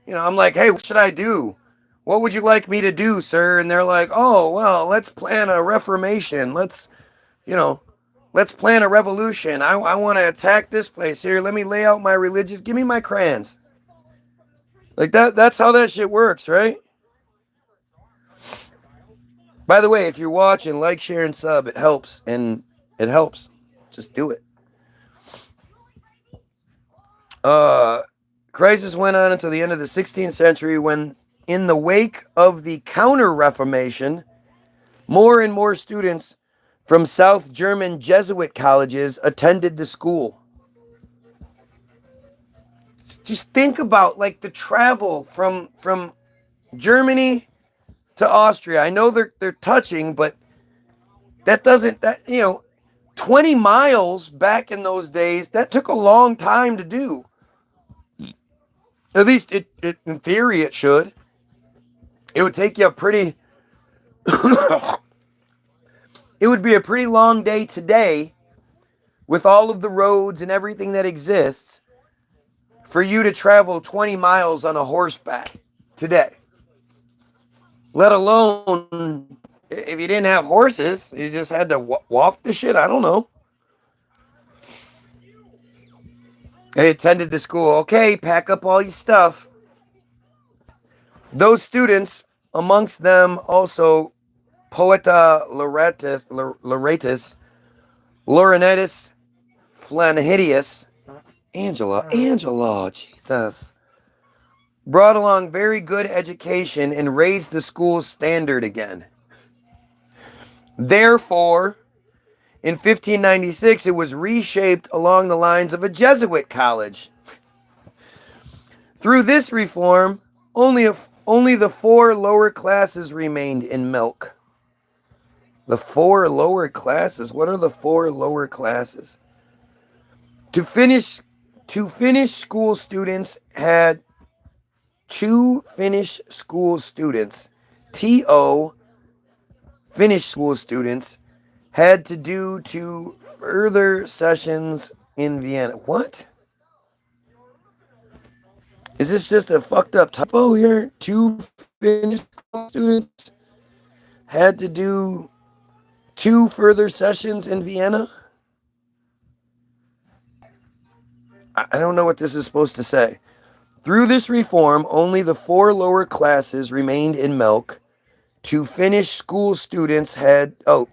I'm like, hey, what should I do? What would you like me to do, sir? And they're like, oh, well, let's plan a reformation. Let's plan a revolution. I want to attack this place. Here, let me lay out my religious. Give me my crayons. Like that's how that shit works, right? By the way, if you're watching, like, share, and sub. It helps. Just do it. Crisis went on until the end of the 16th century when, in the wake of the Counter-Reformation, more and more students from South German Jesuit colleges attended the school. Just think about, the travel from Germany to Austria. I know they're touching, but 20 miles back in those days, that took a long time to do. At least it in theory it should. It would take you it would be a pretty long day today with all of the roads and everything that exists for you to travel 20 miles on a horseback today. Let alone if you didn't have horses, you just had to walk the shit. I don't know. I attended the school. Okay, pack up all your stuff. Those students, amongst them also Poeta Laureatus, Laurenatus Flanhidius, Angela, Jesus, brought along very good education and raised the school's standard again. Therefore, in 1596, it was reshaped along the lines of a Jesuit college. Through this reform, only the 4 lower classes remained in milk. The 4 lower classes? What are the 4 lower classes? To finish school students had 2 Finnish school students. T.O. Finnish school students had to do 2 further sessions in Vienna. What? Is this just a fucked up typo here? 2 Finnish students had to do 2 further sessions in Vienna? I don't know what this is supposed to say. Through this reform, only the 4 lower classes remained in Melk. To finish school students had to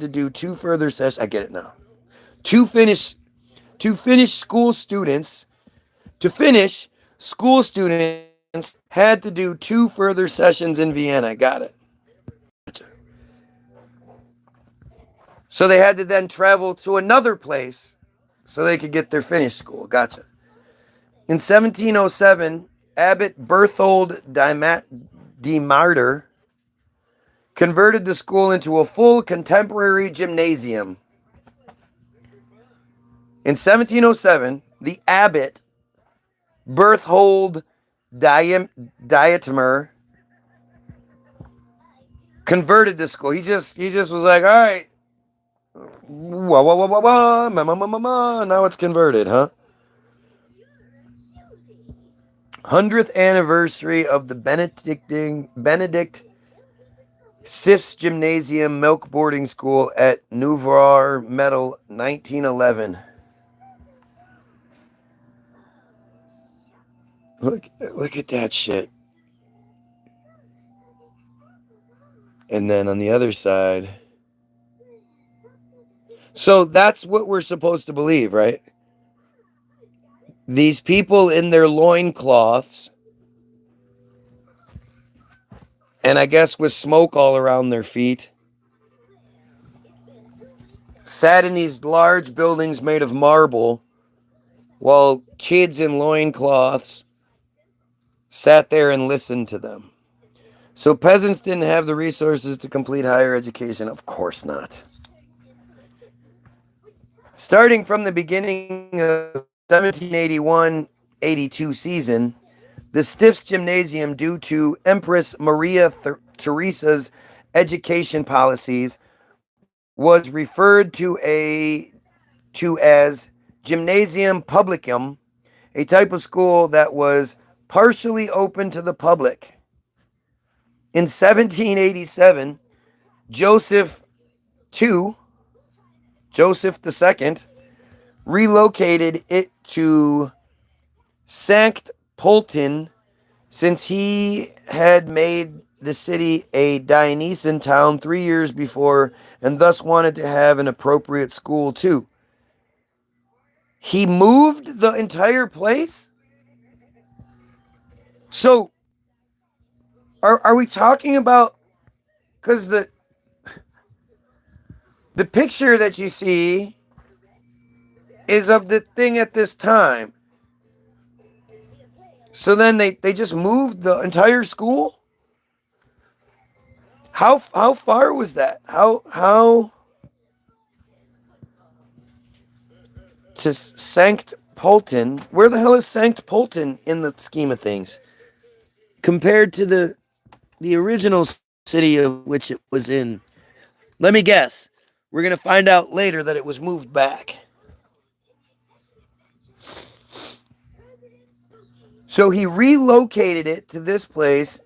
do 2 further sessions. I get it now. To finish school students had to do 2 further sessions in Vienna. Got it. So they had to then travel to another place so they could get their Finnish school. Gotcha. In 1707, Abbot Berthold Demarter converted the school into a full contemporary gymnasium. In 1707, the abbot Berthold Dietemer converted the school. He just was like, all right, now it's converted, huh? 100th anniversary of the Benedict Sifs Gymnasium Milk Boarding School at Nouveau Medal 1911. Look at that shit. And then on the other side. So that's what we're supposed to believe, right? These people in their loincloths, and I guess with smoke all around their feet, sat in these large buildings made of marble, while kids in loincloths sat there and listened to them. So peasants didn't have the resources to complete higher education. Of course not. Starting from the beginning of 1781-82 season, the Stifts Gymnasium, due to Empress Maria Theresa's education policies, was referred to as Gymnasium Publicum, a type of school that was partially open to the public. In 1787, Joseph II relocated it to Sankt Pölten since he had made the city a Dionysian town 3 years before and thus wanted to have an appropriate school too. He moved the entire place? So, are we talking about, because the picture that you see is of the thing at this time. So then they just moved the entire school? How far was that? How to Sankt Pölten? Where the hell is Sankt Pölten in the scheme of things? Compared to the original city of which it was in. Let me guess. We're going to find out later that it was moved back. So he relocated it to this place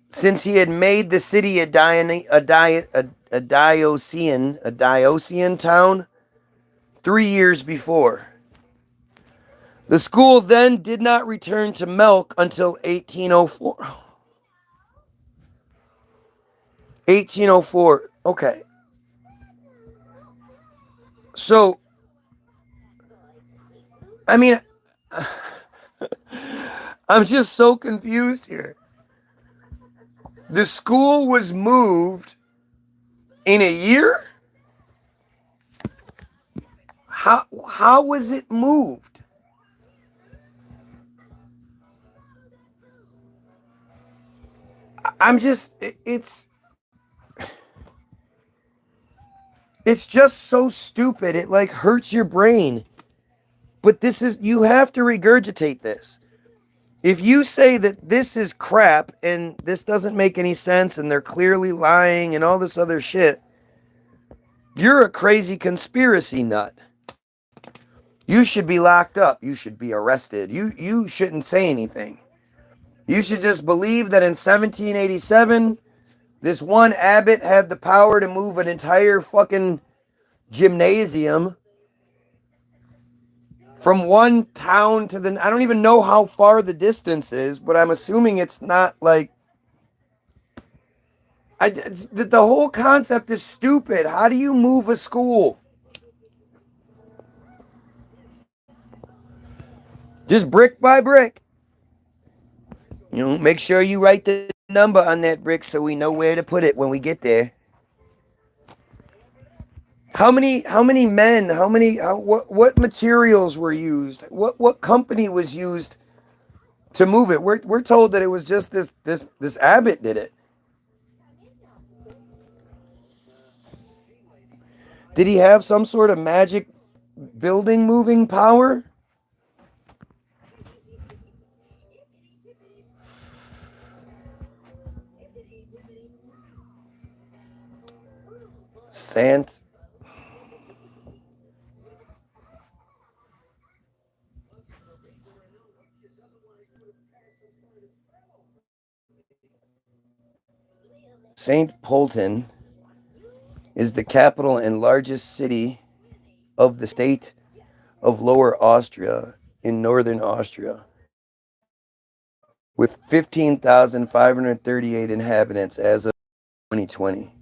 since he had made the city a Diocesian town 3 years before. The school then did not return to Melk until 1804. 1804. Okay. So, I mean, I'm just so confused here. The school was moved in a year? How was it moved? I'm just, it's just so stupid. It like hurts your brain. But you have to regurgitate this. If you say that this is crap and this doesn't make any sense and they're clearly lying and all this other shit, you're a crazy conspiracy nut. You should be locked up. You should be arrested. You shouldn't say anything. You should just believe that in 1787, this one abbot had the power to move an entire fucking gymnasium from one town to the... I don't even know how far the distance is, but I'm assuming it's not like... the whole concept is stupid. How do you move a school? Just brick by brick. You know, make sure you write the number on that brick so we know where to put it when we get there. How many men, what materials were used? What company was used to move it? We're told that it was just this abbot did it. Did he have some sort of magic building moving power? Saint Polten is the capital and largest city of the state of Lower Austria in northern Austria, with 15,538 inhabitants as of 2020.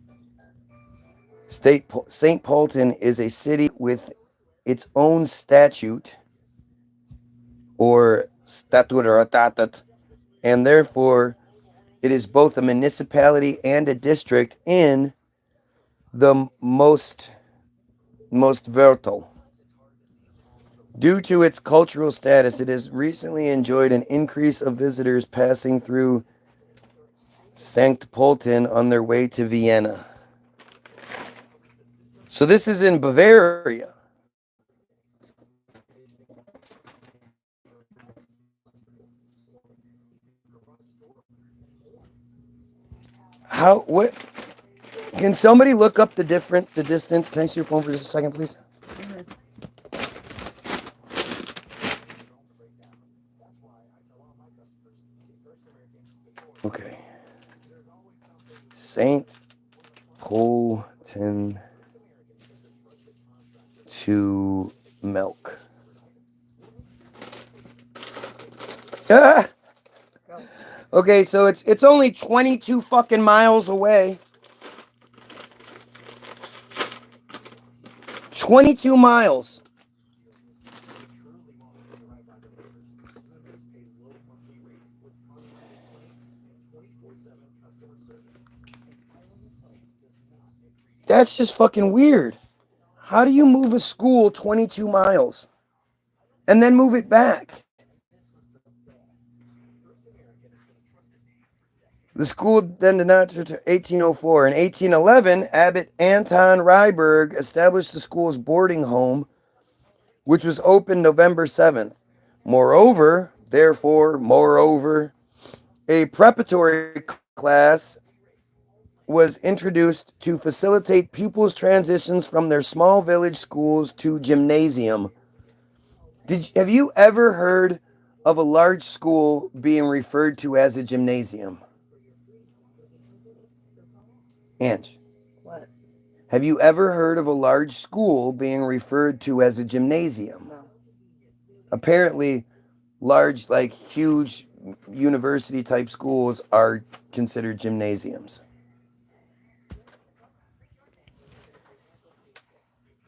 St. Polten is a city with its own statute or statut, and therefore it is both a municipality and a district in the most Mostvertel. Due to its cultural status, it has recently enjoyed an increase of visitors passing through St. Polten on their way to Vienna. So this is in Bavaria. What? Can somebody look up the distance? Can I see your phone for just a second, please? Okay. St. Polten to Milk. Ah! Okay, so it's only 22 fucking miles away. 22 miles. That's just fucking weird. How do you move a school 22 miles and then move it back? The school then did not until 1804. In 1811, Abbot Anton Ryberg established the school's boarding home, which was opened November 7th. Moreover, a preparatory class was introduced to facilitate pupils' transitions from their small village schools to gymnasium. Have you ever heard of a large school being referred to as a gymnasium? Ange. What? Have you ever heard of a large school being referred to as a gymnasium? No. Apparently, large, like huge university type schools are considered gymnasiums.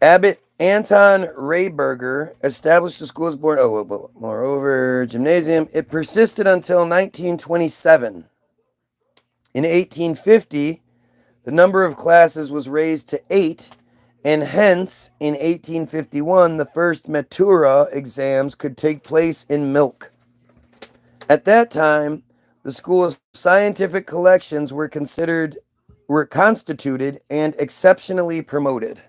Abbot Anton Rehberger established the school's board. Moreover, gymnasium. It persisted until 1927. In 1850, the number of classes was raised to 8, and hence, in 1851, the first Matura exams could take place in Milk. At that time, the school's scientific collections were constituted and exceptionally promoted.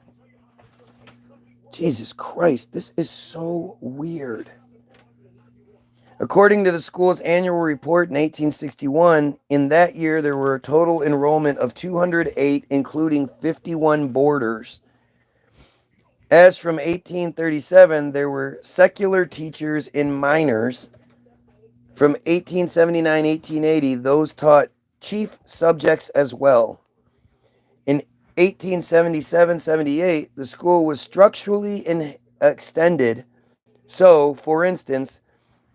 Jesus Christ, this is so weird. According to the school's annual report in 1861, in that year there were a total enrollment of 208, including 51 boarders. As from 1837, there were secular teachers in minors. From 1879-1880, those taught chief subjects as well. In 1877-78, the school was structurally extended. So, for instance,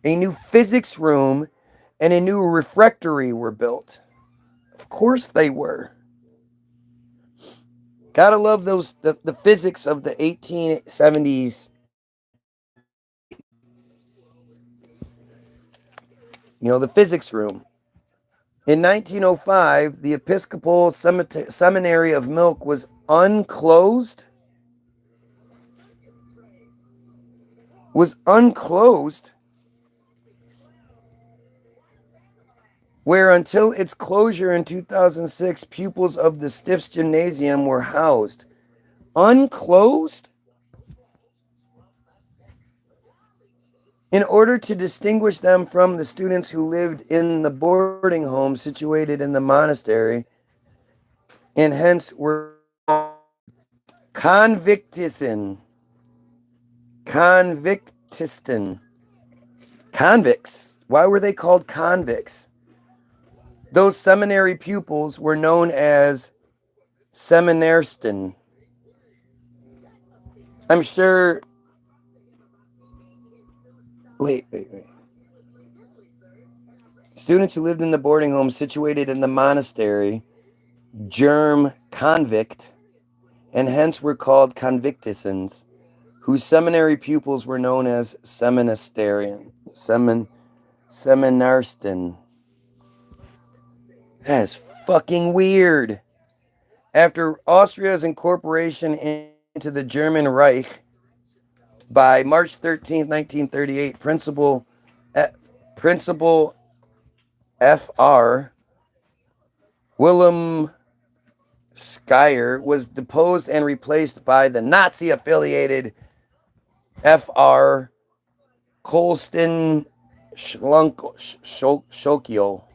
a new physics room and a new refectory were built. Of course they were. Gotta love those the physics of the 1870s. The physics room. In 1905, the Episcopal Seminary of Milk was unclosed. Where until its closure in 2006, pupils of the Stiffs Gymnasium were housed. Unclosed? In order to distinguish them from the students who lived in the boarding home situated in the monastery, and hence were convictism. Convicts. Why were they called convicts? Those seminary pupils were known as seminaristen. I'm sure. Wait. Students who lived in the boarding home situated in the monastery, germ convict, and hence were called convictisans, whose seminary pupils were known as seminaristen. That is fucking weird. After Austria's incorporation into the German Reich by March 13, 1938, Principal Fr. Willem Scheier was deposed and replaced by the Nazi-affiliated Fr. Kolsten Schokio.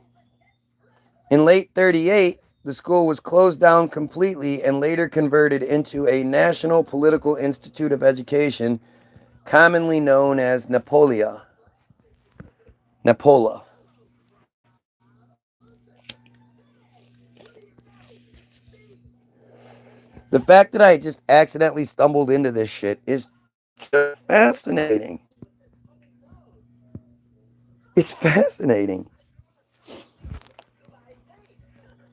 In late 38, the school was closed down completely and later converted into a National Political Institute of Education, commonly known as Napola. The fact that I just accidentally stumbled into this shit is just fascinating. It's fascinating.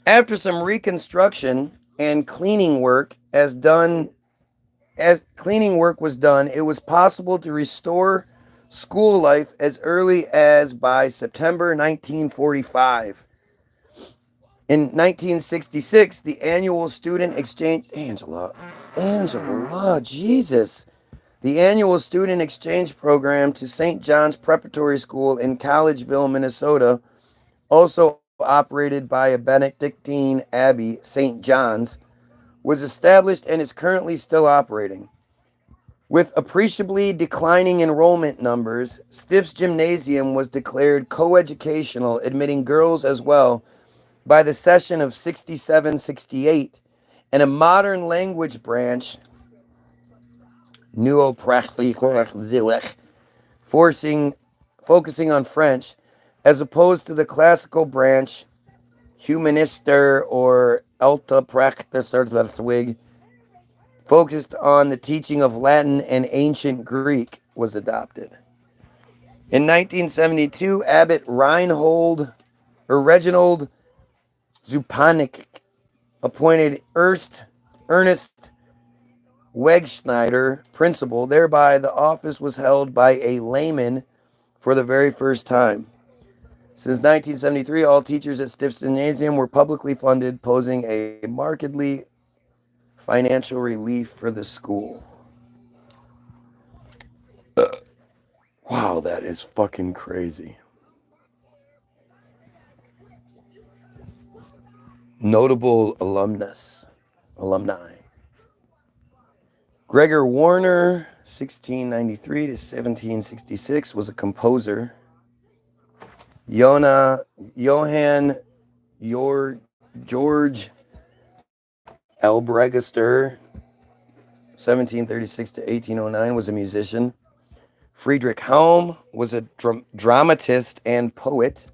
After some reconstruction and cleaning work was done, it was possible to restore school life as early as by September 1945. In 1966, the annual student exchange... Angela, Jesus. The annual student exchange program to St. John's Preparatory School in Collegeville, Minnesota, also operated by a Benedictine abbey, St. John's, was established and is currently still operating. With appreciably declining enrollment numbers, Stiff's Gymnasium was declared coeducational, admitting girls as well, by the session of 67-68, and a modern language branch, focusing on French, as opposed to the classical branch, Humanister or Alta Praxis, focused on the teaching of Latin and ancient Greek, was adopted. In 1972, Abbot Reginald Zupanik appointed Ernst Wegschneider principal. Thereby, the office was held by a layman for the very first time. Since 1973, all teachers at Stiff's Gymnasium were publicly funded, posing a markedly financial relief for the school. Wow, that is fucking crazy. Notable alumni. Gregor Warner, 1693 to 1766, was a composer. Johann George Albregister, 1736 to 1809, was a musician. Friedrich Helm was a dramatist and poet.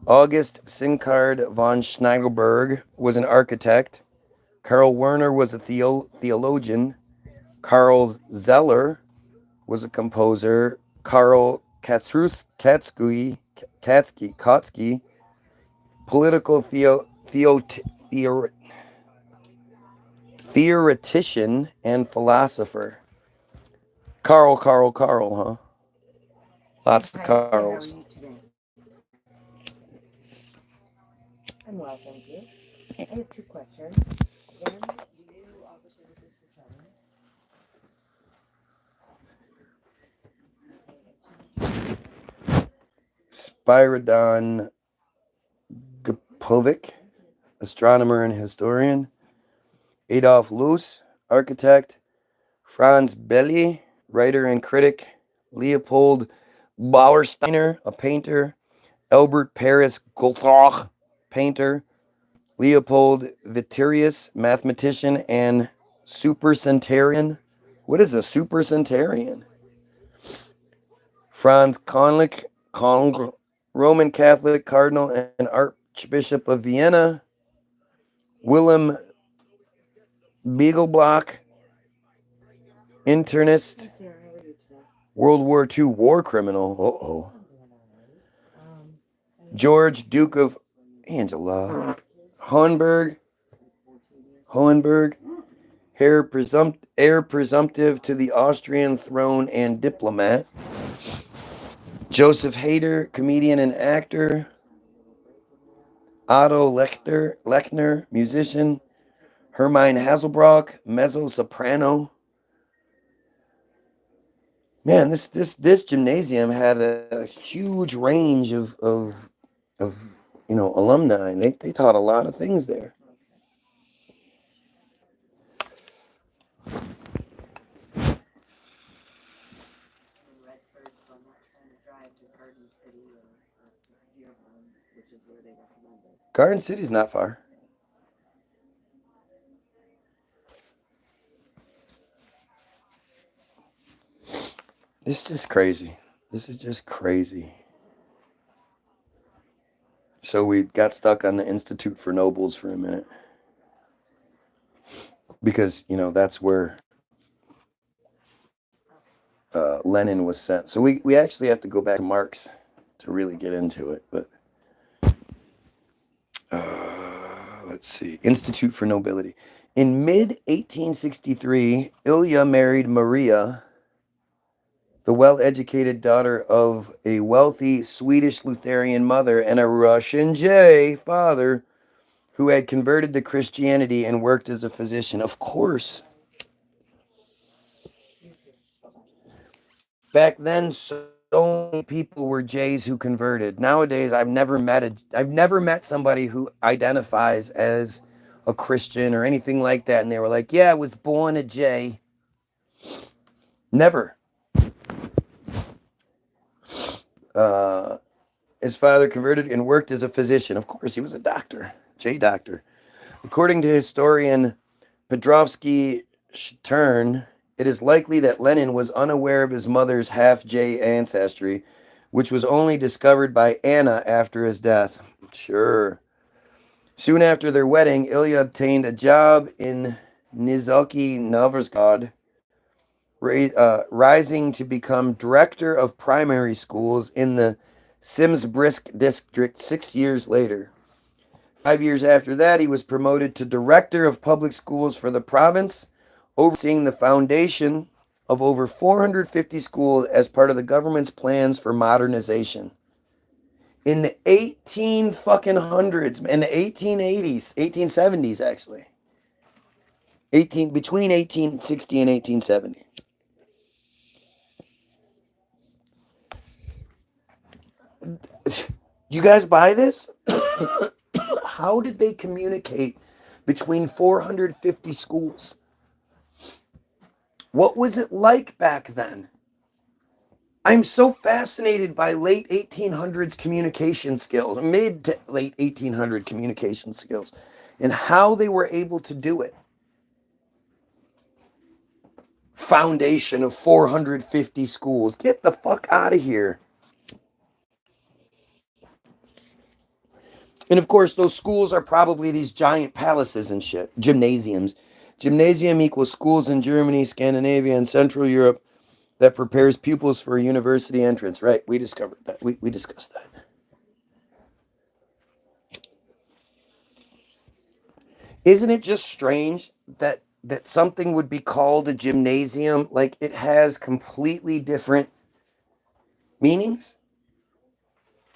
August Sinkard von Schnagelberg was an architect. Karl Werner was a theologian. Karl Zeller was a composer. Karl Katsky, political theoretician and philosopher. Carl, huh? Lots of Carls. I'm well, thank you. I have two questions. One, do you offer services for children? Spiridon Gapovic, astronomer and historian. Adolf Loos, architect. Franz Belli, writer and critic. Leopold Bauersteiner, a painter. Albert Paris Goldroch, painter. Leopold Vitterius, mathematician and supercentenarian. What is a supercentenarian? Franz Konlich, Roman Catholic cardinal and Archbishop of Vienna. Willem Beagleblock, internist, World War II war criminal. George, Duke of Angela. Hohenberg, heir presumptive to the Austrian throne and diplomat. Joseph Hader, comedian and actor. Otto Lechner, musician. Hermine Hasselbrock, mezzo-soprano. Man, this gymnasium had a huge range of alumni. They taught a lot of things there. Garden City's not far. This is crazy. This is just crazy. So we got stuck on the Institute for Nobles for a minute. Because, that's where Lenin was sent. So we actually have to go back to Marx to really get into it. But let's see. Institute for Nobility. In mid-1863, Ilya married Maria, the well-educated daughter of a wealthy Swedish Lutheran mother and a Russian J father who had converted to Christianity and worked as a physician. Of course. Back then, so many people were Jays who converted. Nowadays, I've never met somebody who identifies as a Christian or anything like that, and they were like, "Yeah, I was born a J." Never. His father converted and worked as a physician. Of course, he was a doctor, J doctor. According to historian Petrovsky Stern, it is likely that Lenin was unaware of his mother's half-J ancestry, which was only discovered by Anna after his death. Sure. Soon after their wedding, Ilya obtained a job in Nizhny Novgorod, rising to become director of primary schools in the Simsbrisk district 6 years later. 5 years after that, he was promoted to director of public schools for the province, overseeing the foundation of over 450 schools as part of the government's plans for modernization. In the 1800s, in the 1880s, 1870s actually. Between 1860 and 1870. You guys buy this? How did they communicate between 450 schools? What was it like back then? I'm so fascinated by late 1800s communication skills, mid to late 1800 communication skills, and how they were able to do it. foundation of 450 schools. Get the fuck out of here. And of course, those schools are probably these giant palaces and shit. Gymnasiums. Gymnasium equals schools in Germany, Scandinavia, and Central Europe that prepares pupils for a university entrance. Right, we discovered that. We discussed that. Isn't it just strange that something would be called a gymnasium? Like, it has completely different meanings.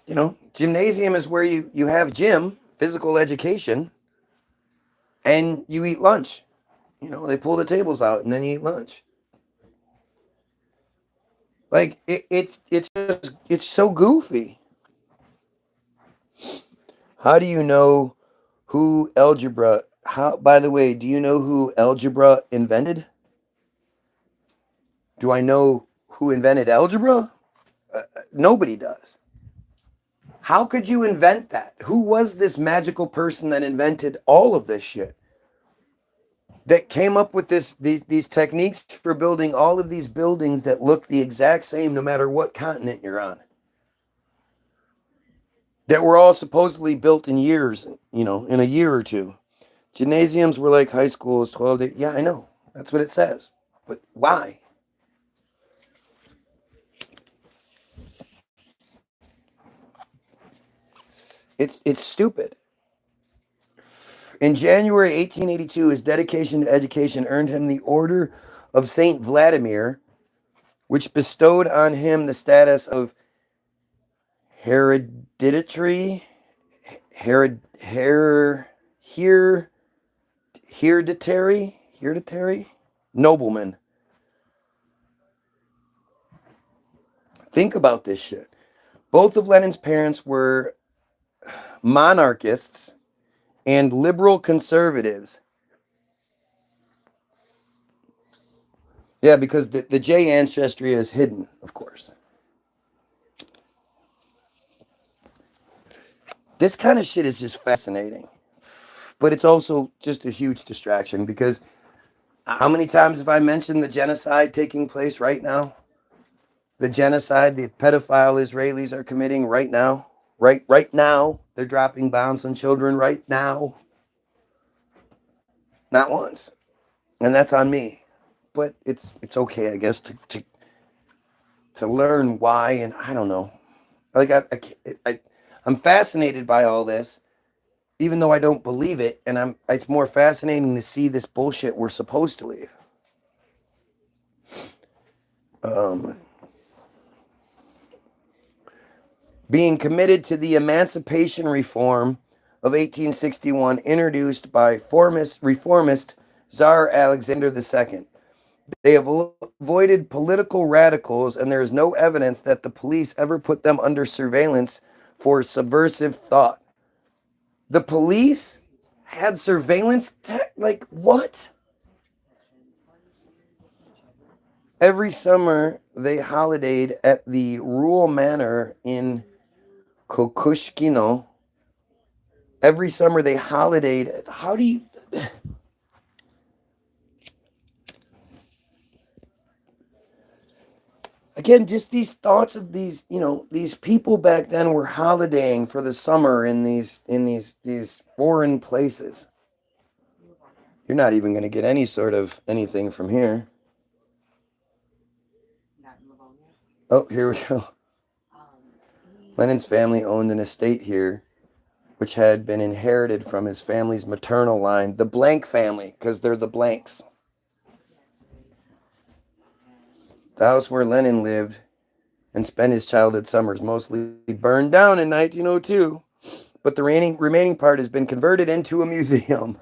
You know, gymnasium is where you have gym, physical education, and you eat lunch. You know, they pull the tables out and then you eat lunch. Like, it's so goofy. How do you know who algebra? How, by the way, do you know who algebra invented? Do I know who invented algebra? Nobody does. How could you invent that? Who was this magical person that invented all of this shit? That came up with these techniques for building all of these buildings that look the exact same no matter what continent you're on. That were all supposedly built in years, you know, in a year or two. Gymnasiums were like high schools, 12 days. Yeah, I know. That's what it says. But why? It's stupid. In January 1882, his dedication to education earned him the Order of St. Vladimir, which bestowed on him the status of hereditary nobleman. Think about this shit. Both of Lenin's parents were monarchists and liberal conservatives. Yeah, because the J ancestry is hidden, of course. This kind of shit is just fascinating. But it's also just a huge distraction because how many times have I mentioned the genocide taking place right now? The genocide the pedophile Israelis are committing right now. Right now. They're dropping bombs on children right now. Not once. And that's on me. But it's okay, I guess, to learn why, and I don't know. Like I'm fascinated by all this, even though I don't believe it, and it's more fascinating to see this bullshit we're supposed to leave. Being committed to the emancipation reform of 1861 introduced by reformist Tsar Alexander II. They avoided political radicals, and there is no evidence that the police ever put them under surveillance for subversive thought. The police had surveillance like what? Every summer they holidayed at the rural manor in Kokushkino. Every summer they holidayed. How do you... Again, just these thoughts of these, you know, these people back then were holidaying for the summer in these foreign places. You're not even going to get any sort of anything from here. Oh, here we go. Lenin's family owned an estate here, which had been inherited from his family's maternal line, the Blank family, because they're the Blanks. The house where Lenin lived and spent his childhood summers mostly burned down in 1902, but the remaining part has been converted into a museum.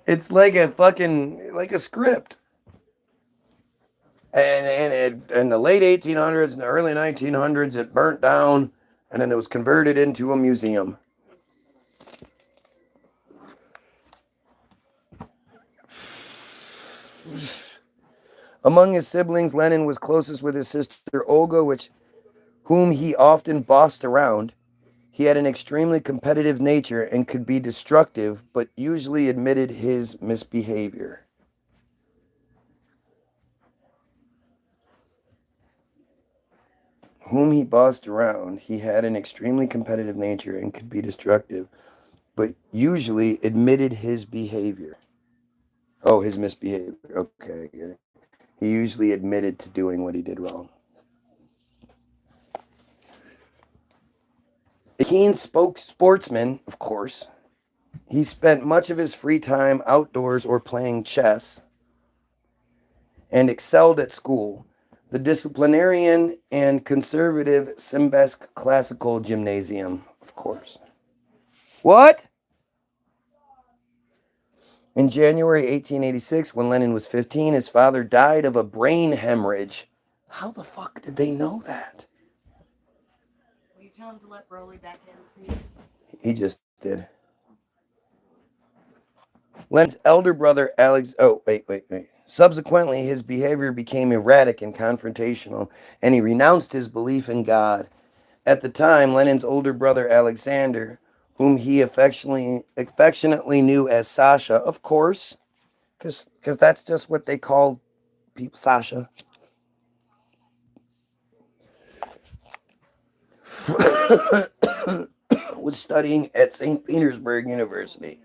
It's like a script. And in the late 1800s and the early 1900s, it burnt down, and then it was converted into a museum. Among his siblings, Lenin was closest with his sister Olga, whom he often bossed around. He had an extremely competitive nature and could be destructive, but usually admitted his misbehavior. whom he bossed around. He had an extremely competitive nature and could be destructive, but usually admitted his behavior. Oh, his misbehavior. Okay, I get it. He usually admitted to doing what he did wrong. A keen sportsman, of course, he spent much of his free time outdoors or playing chess and excelled at school. The disciplinarian and conservative Simbesk Classical Gymnasium, of course. What? In January 1886, when Lenin was 15, his father died of a brain hemorrhage. How the fuck did they know that? Will you tell him to let Broly back in, please? He just did. Lenin's elder brother, Alex. Oh, wait. Subsequently, his behavior became erratic and confrontational, and he renounced his belief in God. At the time, Lenin's older brother, Alexander, whom he affectionately knew as Sasha, of course, because that's just what they called people, Sasha. Was studying at St. Petersburg University.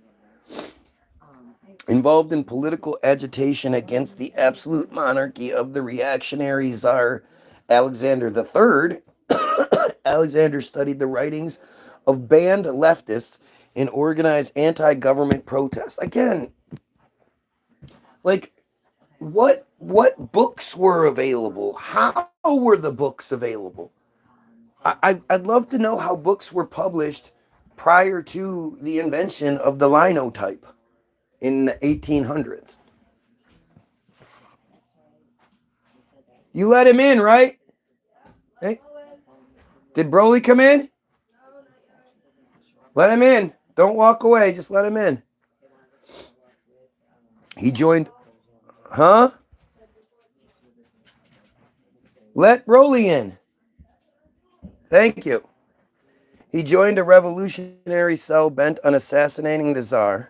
Involved in political agitation against the absolute monarchy of the reactionary Tsar Alexander III, Alexander studied the writings of banned leftists and organized anti-government protests. Again, like, what books were available? How were the books available? I'd love to know how books were published prior to the invention of the linotype in the 1800s. You let him in, right? Hey, did Broly come in? Let him in. Don't walk away. Just let him in. He joined. Huh? Let Broly in. Thank you. He joined a revolutionary cell bent on assassinating the Tsar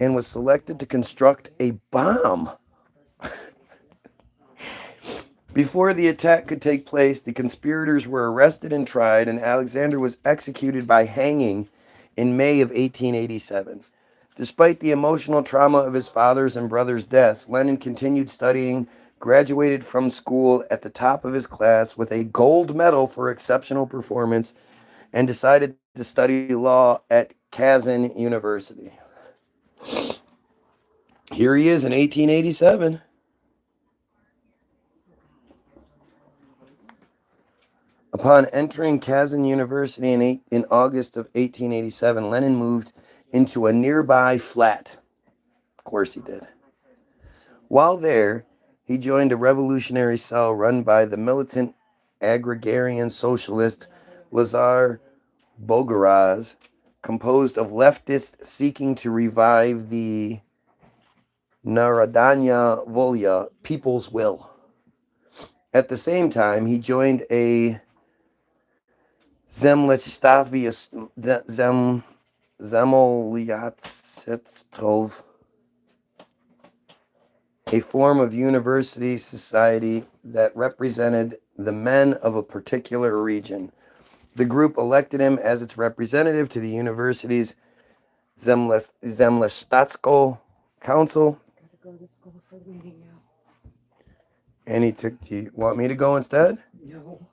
and was selected to construct a bomb. Before the attack could take place, the conspirators were arrested and tried, and Alexander was executed by hanging in May of 1887. Despite the emotional trauma of his father's and brother's deaths, Lenin continued studying, graduated from school at the top of his class with a gold medal for exceptional performance, and decided to study law at Kazan University. Here he is in 1887. Upon entering Kazan University in August of 1887, Lenin moved into a nearby flat. Of course he did. While there, he joined a revolutionary cell run by the militant agrarian socialist Lazar Bogoraz, composed of leftists seeking to revive the Narodanya Volya, people's will. At the same time, he joined a Zemlyatstvov, a form of university society that represented the men of a particular region. The group elected him as its representative to the university's Zemlyastatsko Council. Gotta go to school for the meeting now. And he took. Do you want me to go instead? No.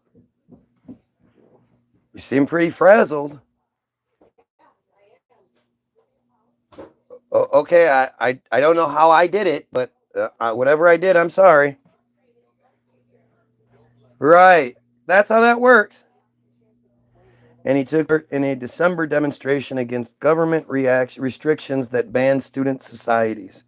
You seem pretty frazzled. Okay, I don't know how I did it, but whatever I did, I'm sorry. Right. That's how that works. And he took part in a December demonstration against government restrictions that banned student societies.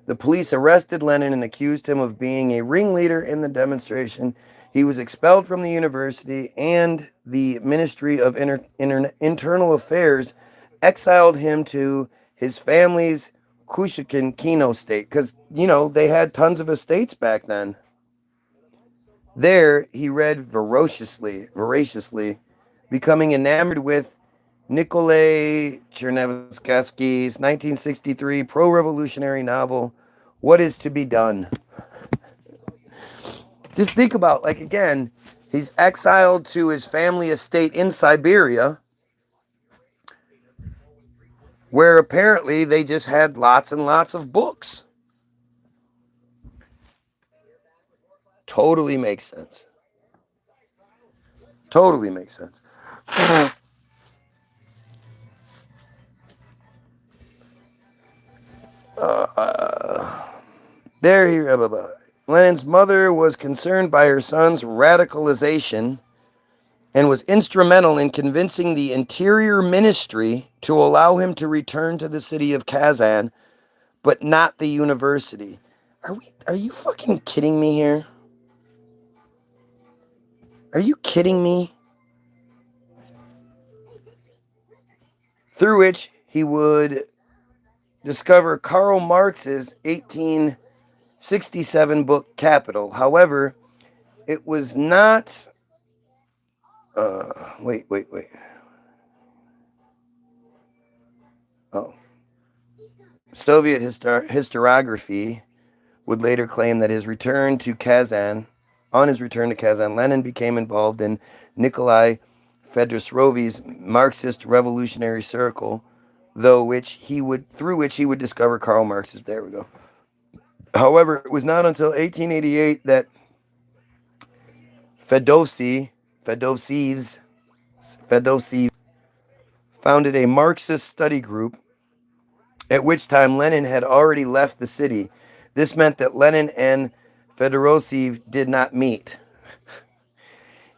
The police arrested Lenin and accused him of being a ringleader in the demonstration. He was expelled from the university, and the Ministry of Internal Affairs exiled him to his family's Kushkin state, because, they had tons of estates back then. There, he read voraciously, becoming enamored with Nikolai Chernyshevsky's 1963 pro-revolutionary novel, What is to be Done? Just think about, again, He's exiled to his family estate in Siberia, where apparently they just had lots and lots of books. Totally makes sense. Totally makes sense. Lenin's mother was concerned by her son's radicalization and was instrumental in convincing the Interior Ministry to allow him to return to the city of Kazan, but not the university. Are you fucking kidding me here? Are you kidding me? Through which he would discover Karl Marx's 1867 book Capital. However, it was not. Wait. Oh. Soviet historiography would later claim that on his return to Kazan, Lenin became involved in Nikolai Fedorov's Marxist Revolutionary Circle, through which he would discover Karl Marx's. There we go. However, it was not until 1888 that Fedosiev founded a Marxist study group, at which time Lenin had already left the city. This meant that Lenin and Fedorov did not meet.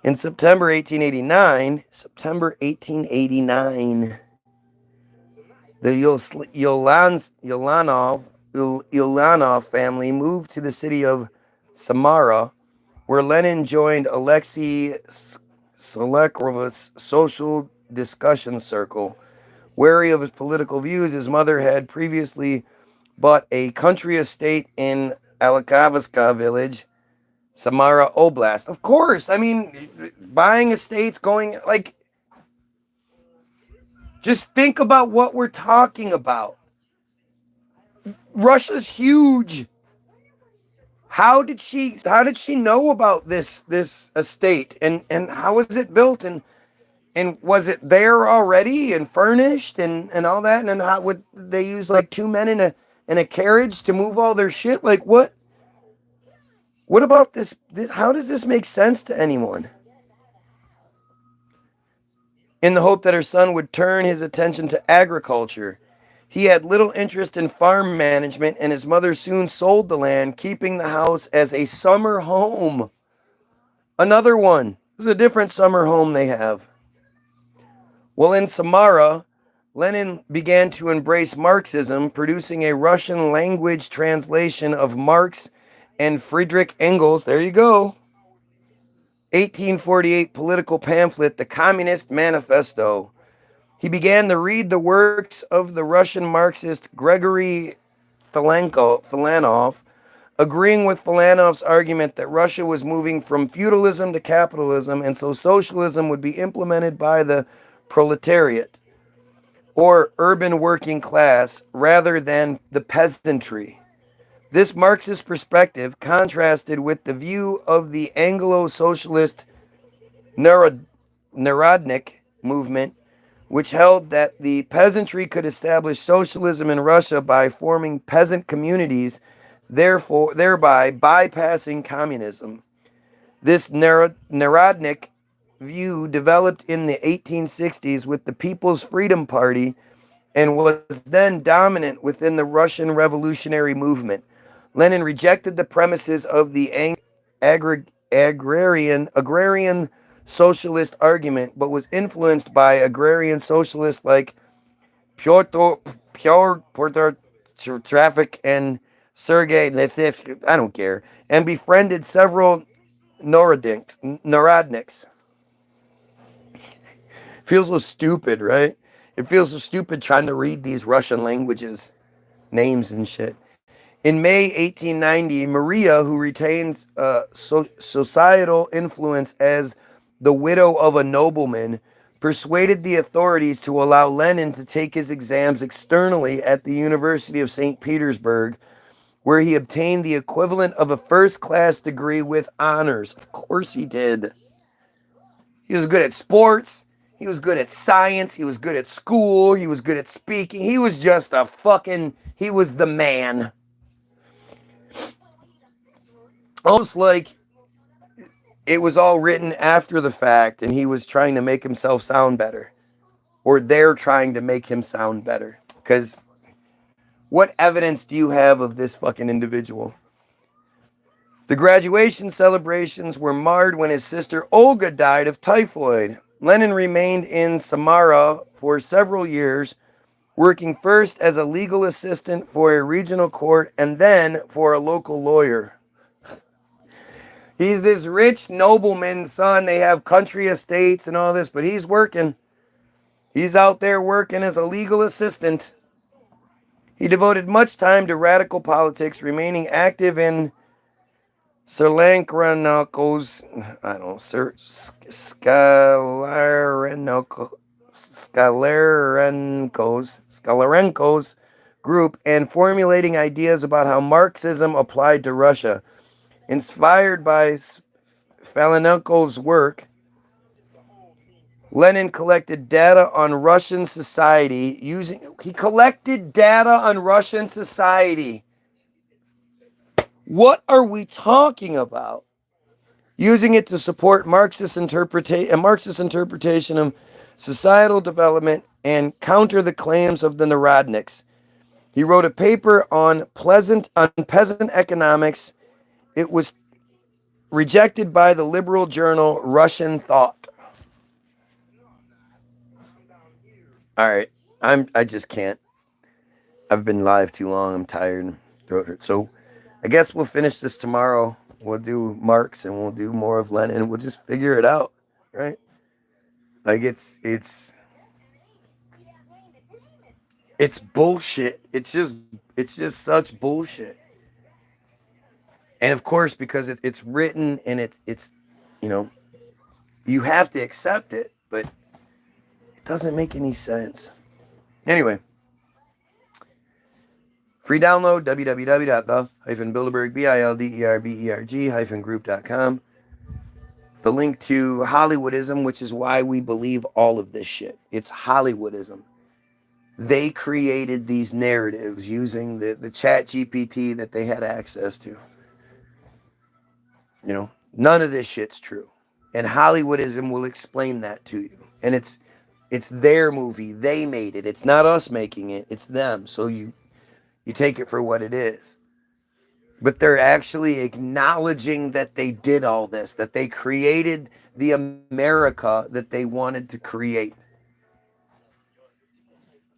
In September 1889, the Ulanov family moved to the city of Samara, where Lenin joined Alexei Solekrov's social discussion circle. Wary of his political views, his mother had previously bought a country estate in Alekavska village, Samara Oblast. Of course, I mean, buying estates, just think about what we're talking about. Russia's huge. How did she know about this estate, and how was it built, and was it there already and furnished and all that, and how would they use like two men in a carriage to move all their shit? Like what about this? How does this make sense to anyone? In the hope that her son would turn his attention to agriculture, he had little interest in farm management, and his mother soon sold the land, keeping the house as a summer home. Another one. This is a different summer home they have. Well, in Samara, Lenin began to embrace Marxism, producing a Russian language translation of Marx and Friedrich Engels. There you go. 1848 political pamphlet, The Communist Manifesto. He began to read the works of the Russian Marxist Gregory Filanov, agreeing with Filanov's argument that Russia was moving from feudalism to capitalism, and so socialism would be implemented by the proletariat, or urban working class, rather than the peasantry. This Marxist perspective contrasted with the view of the Anglo-socialist Narodnik movement, which held that the peasantry could establish socialism in Russia by forming peasant communities, thereby bypassing communism. This Narodnik view developed in the 1860s with the People's Freedom Party and was then dominant within the Russian revolutionary movement. Lenin rejected the premises of the agrarian socialist argument, but was influenced by agrarian socialists like Pyotr Traffic and Sergei Lethev, I don't care, and befriended several Narodniks. Feels so stupid, right? It feels so stupid trying to read these Russian languages, names and shit. In May 1890, Maria, who retains societal influence as the widow of a nobleman, persuaded the authorities to allow Lenin to take his exams externally at the University of St. Petersburg, where he obtained the equivalent of a first-class degree with honors. Of course he did. He was good at sports. He was good at science. He was good at school. He was good at speaking. He was just he was the man. Almost like it was all written after the fact and he was trying to make himself sound better. Or they're trying to make him sound better. Because what evidence do you have of this fucking individual? The graduation celebrations were marred when his sister Olga died of typhoid. Lenin remained in Samara for several years, working first as a legal assistant for a regional court and then for a local lawyer. He's this rich nobleman's son. They have country estates and all this, but he's working. He's out there working as a legal assistant. He devoted much time to radical politics, remaining active in Scalarenko's group and formulating ideas about how Marxism applied to Russia. Inspired by Falinenko's work, Lenin collected data on Russian society he collected data on Russian society. What are we talking about? Using it to support Marxist interpretation of societal development and counter the claims of the Narodniks. He wrote a paper on peasant economics. It was rejected by the liberal journal Russian Thought. All right, I just can't. I've been live too long. I'm tired. Throat hurts. So I guess we'll finish this tomorrow. We'll do Marx and we'll do more of Lenin. We'll just figure it out, right? Like it's bullshit. It's just such bullshit. And of course, because it's written and it's you have to accept it, but it doesn't make any sense. Anyway, free download, www.the-bilderberg-group.com. The link to Hollywoodism, which is why we believe all of this shit. It's Hollywoodism. They created these narratives using the chat GPT that they had access to. None of this shit's true. And Hollywoodism will explain that to you. And it's their movie. They made it. It's not us making it. It's them. So you take it for what it is. But they're actually acknowledging that they did all this, that they created the America that they wanted to create.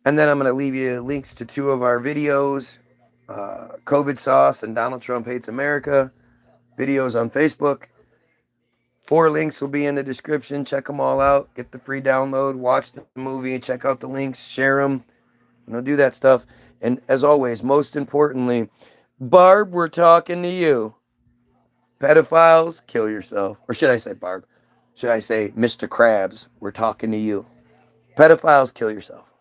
And then I'm going to leave you links to 2 of our videos, COVID Sauce and Donald Trump Hates America, videos on Facebook. 4 links will be in the description. Check them all out. Get the free download. Watch the movie. Check out the links. Share them. Do that stuff. And as always, most importantly, Barb, we're talking to you. Pedophiles, kill yourself. Or should I say Barb? Should I say Mr. Krabs, we're talking to you. Pedophiles, kill yourself.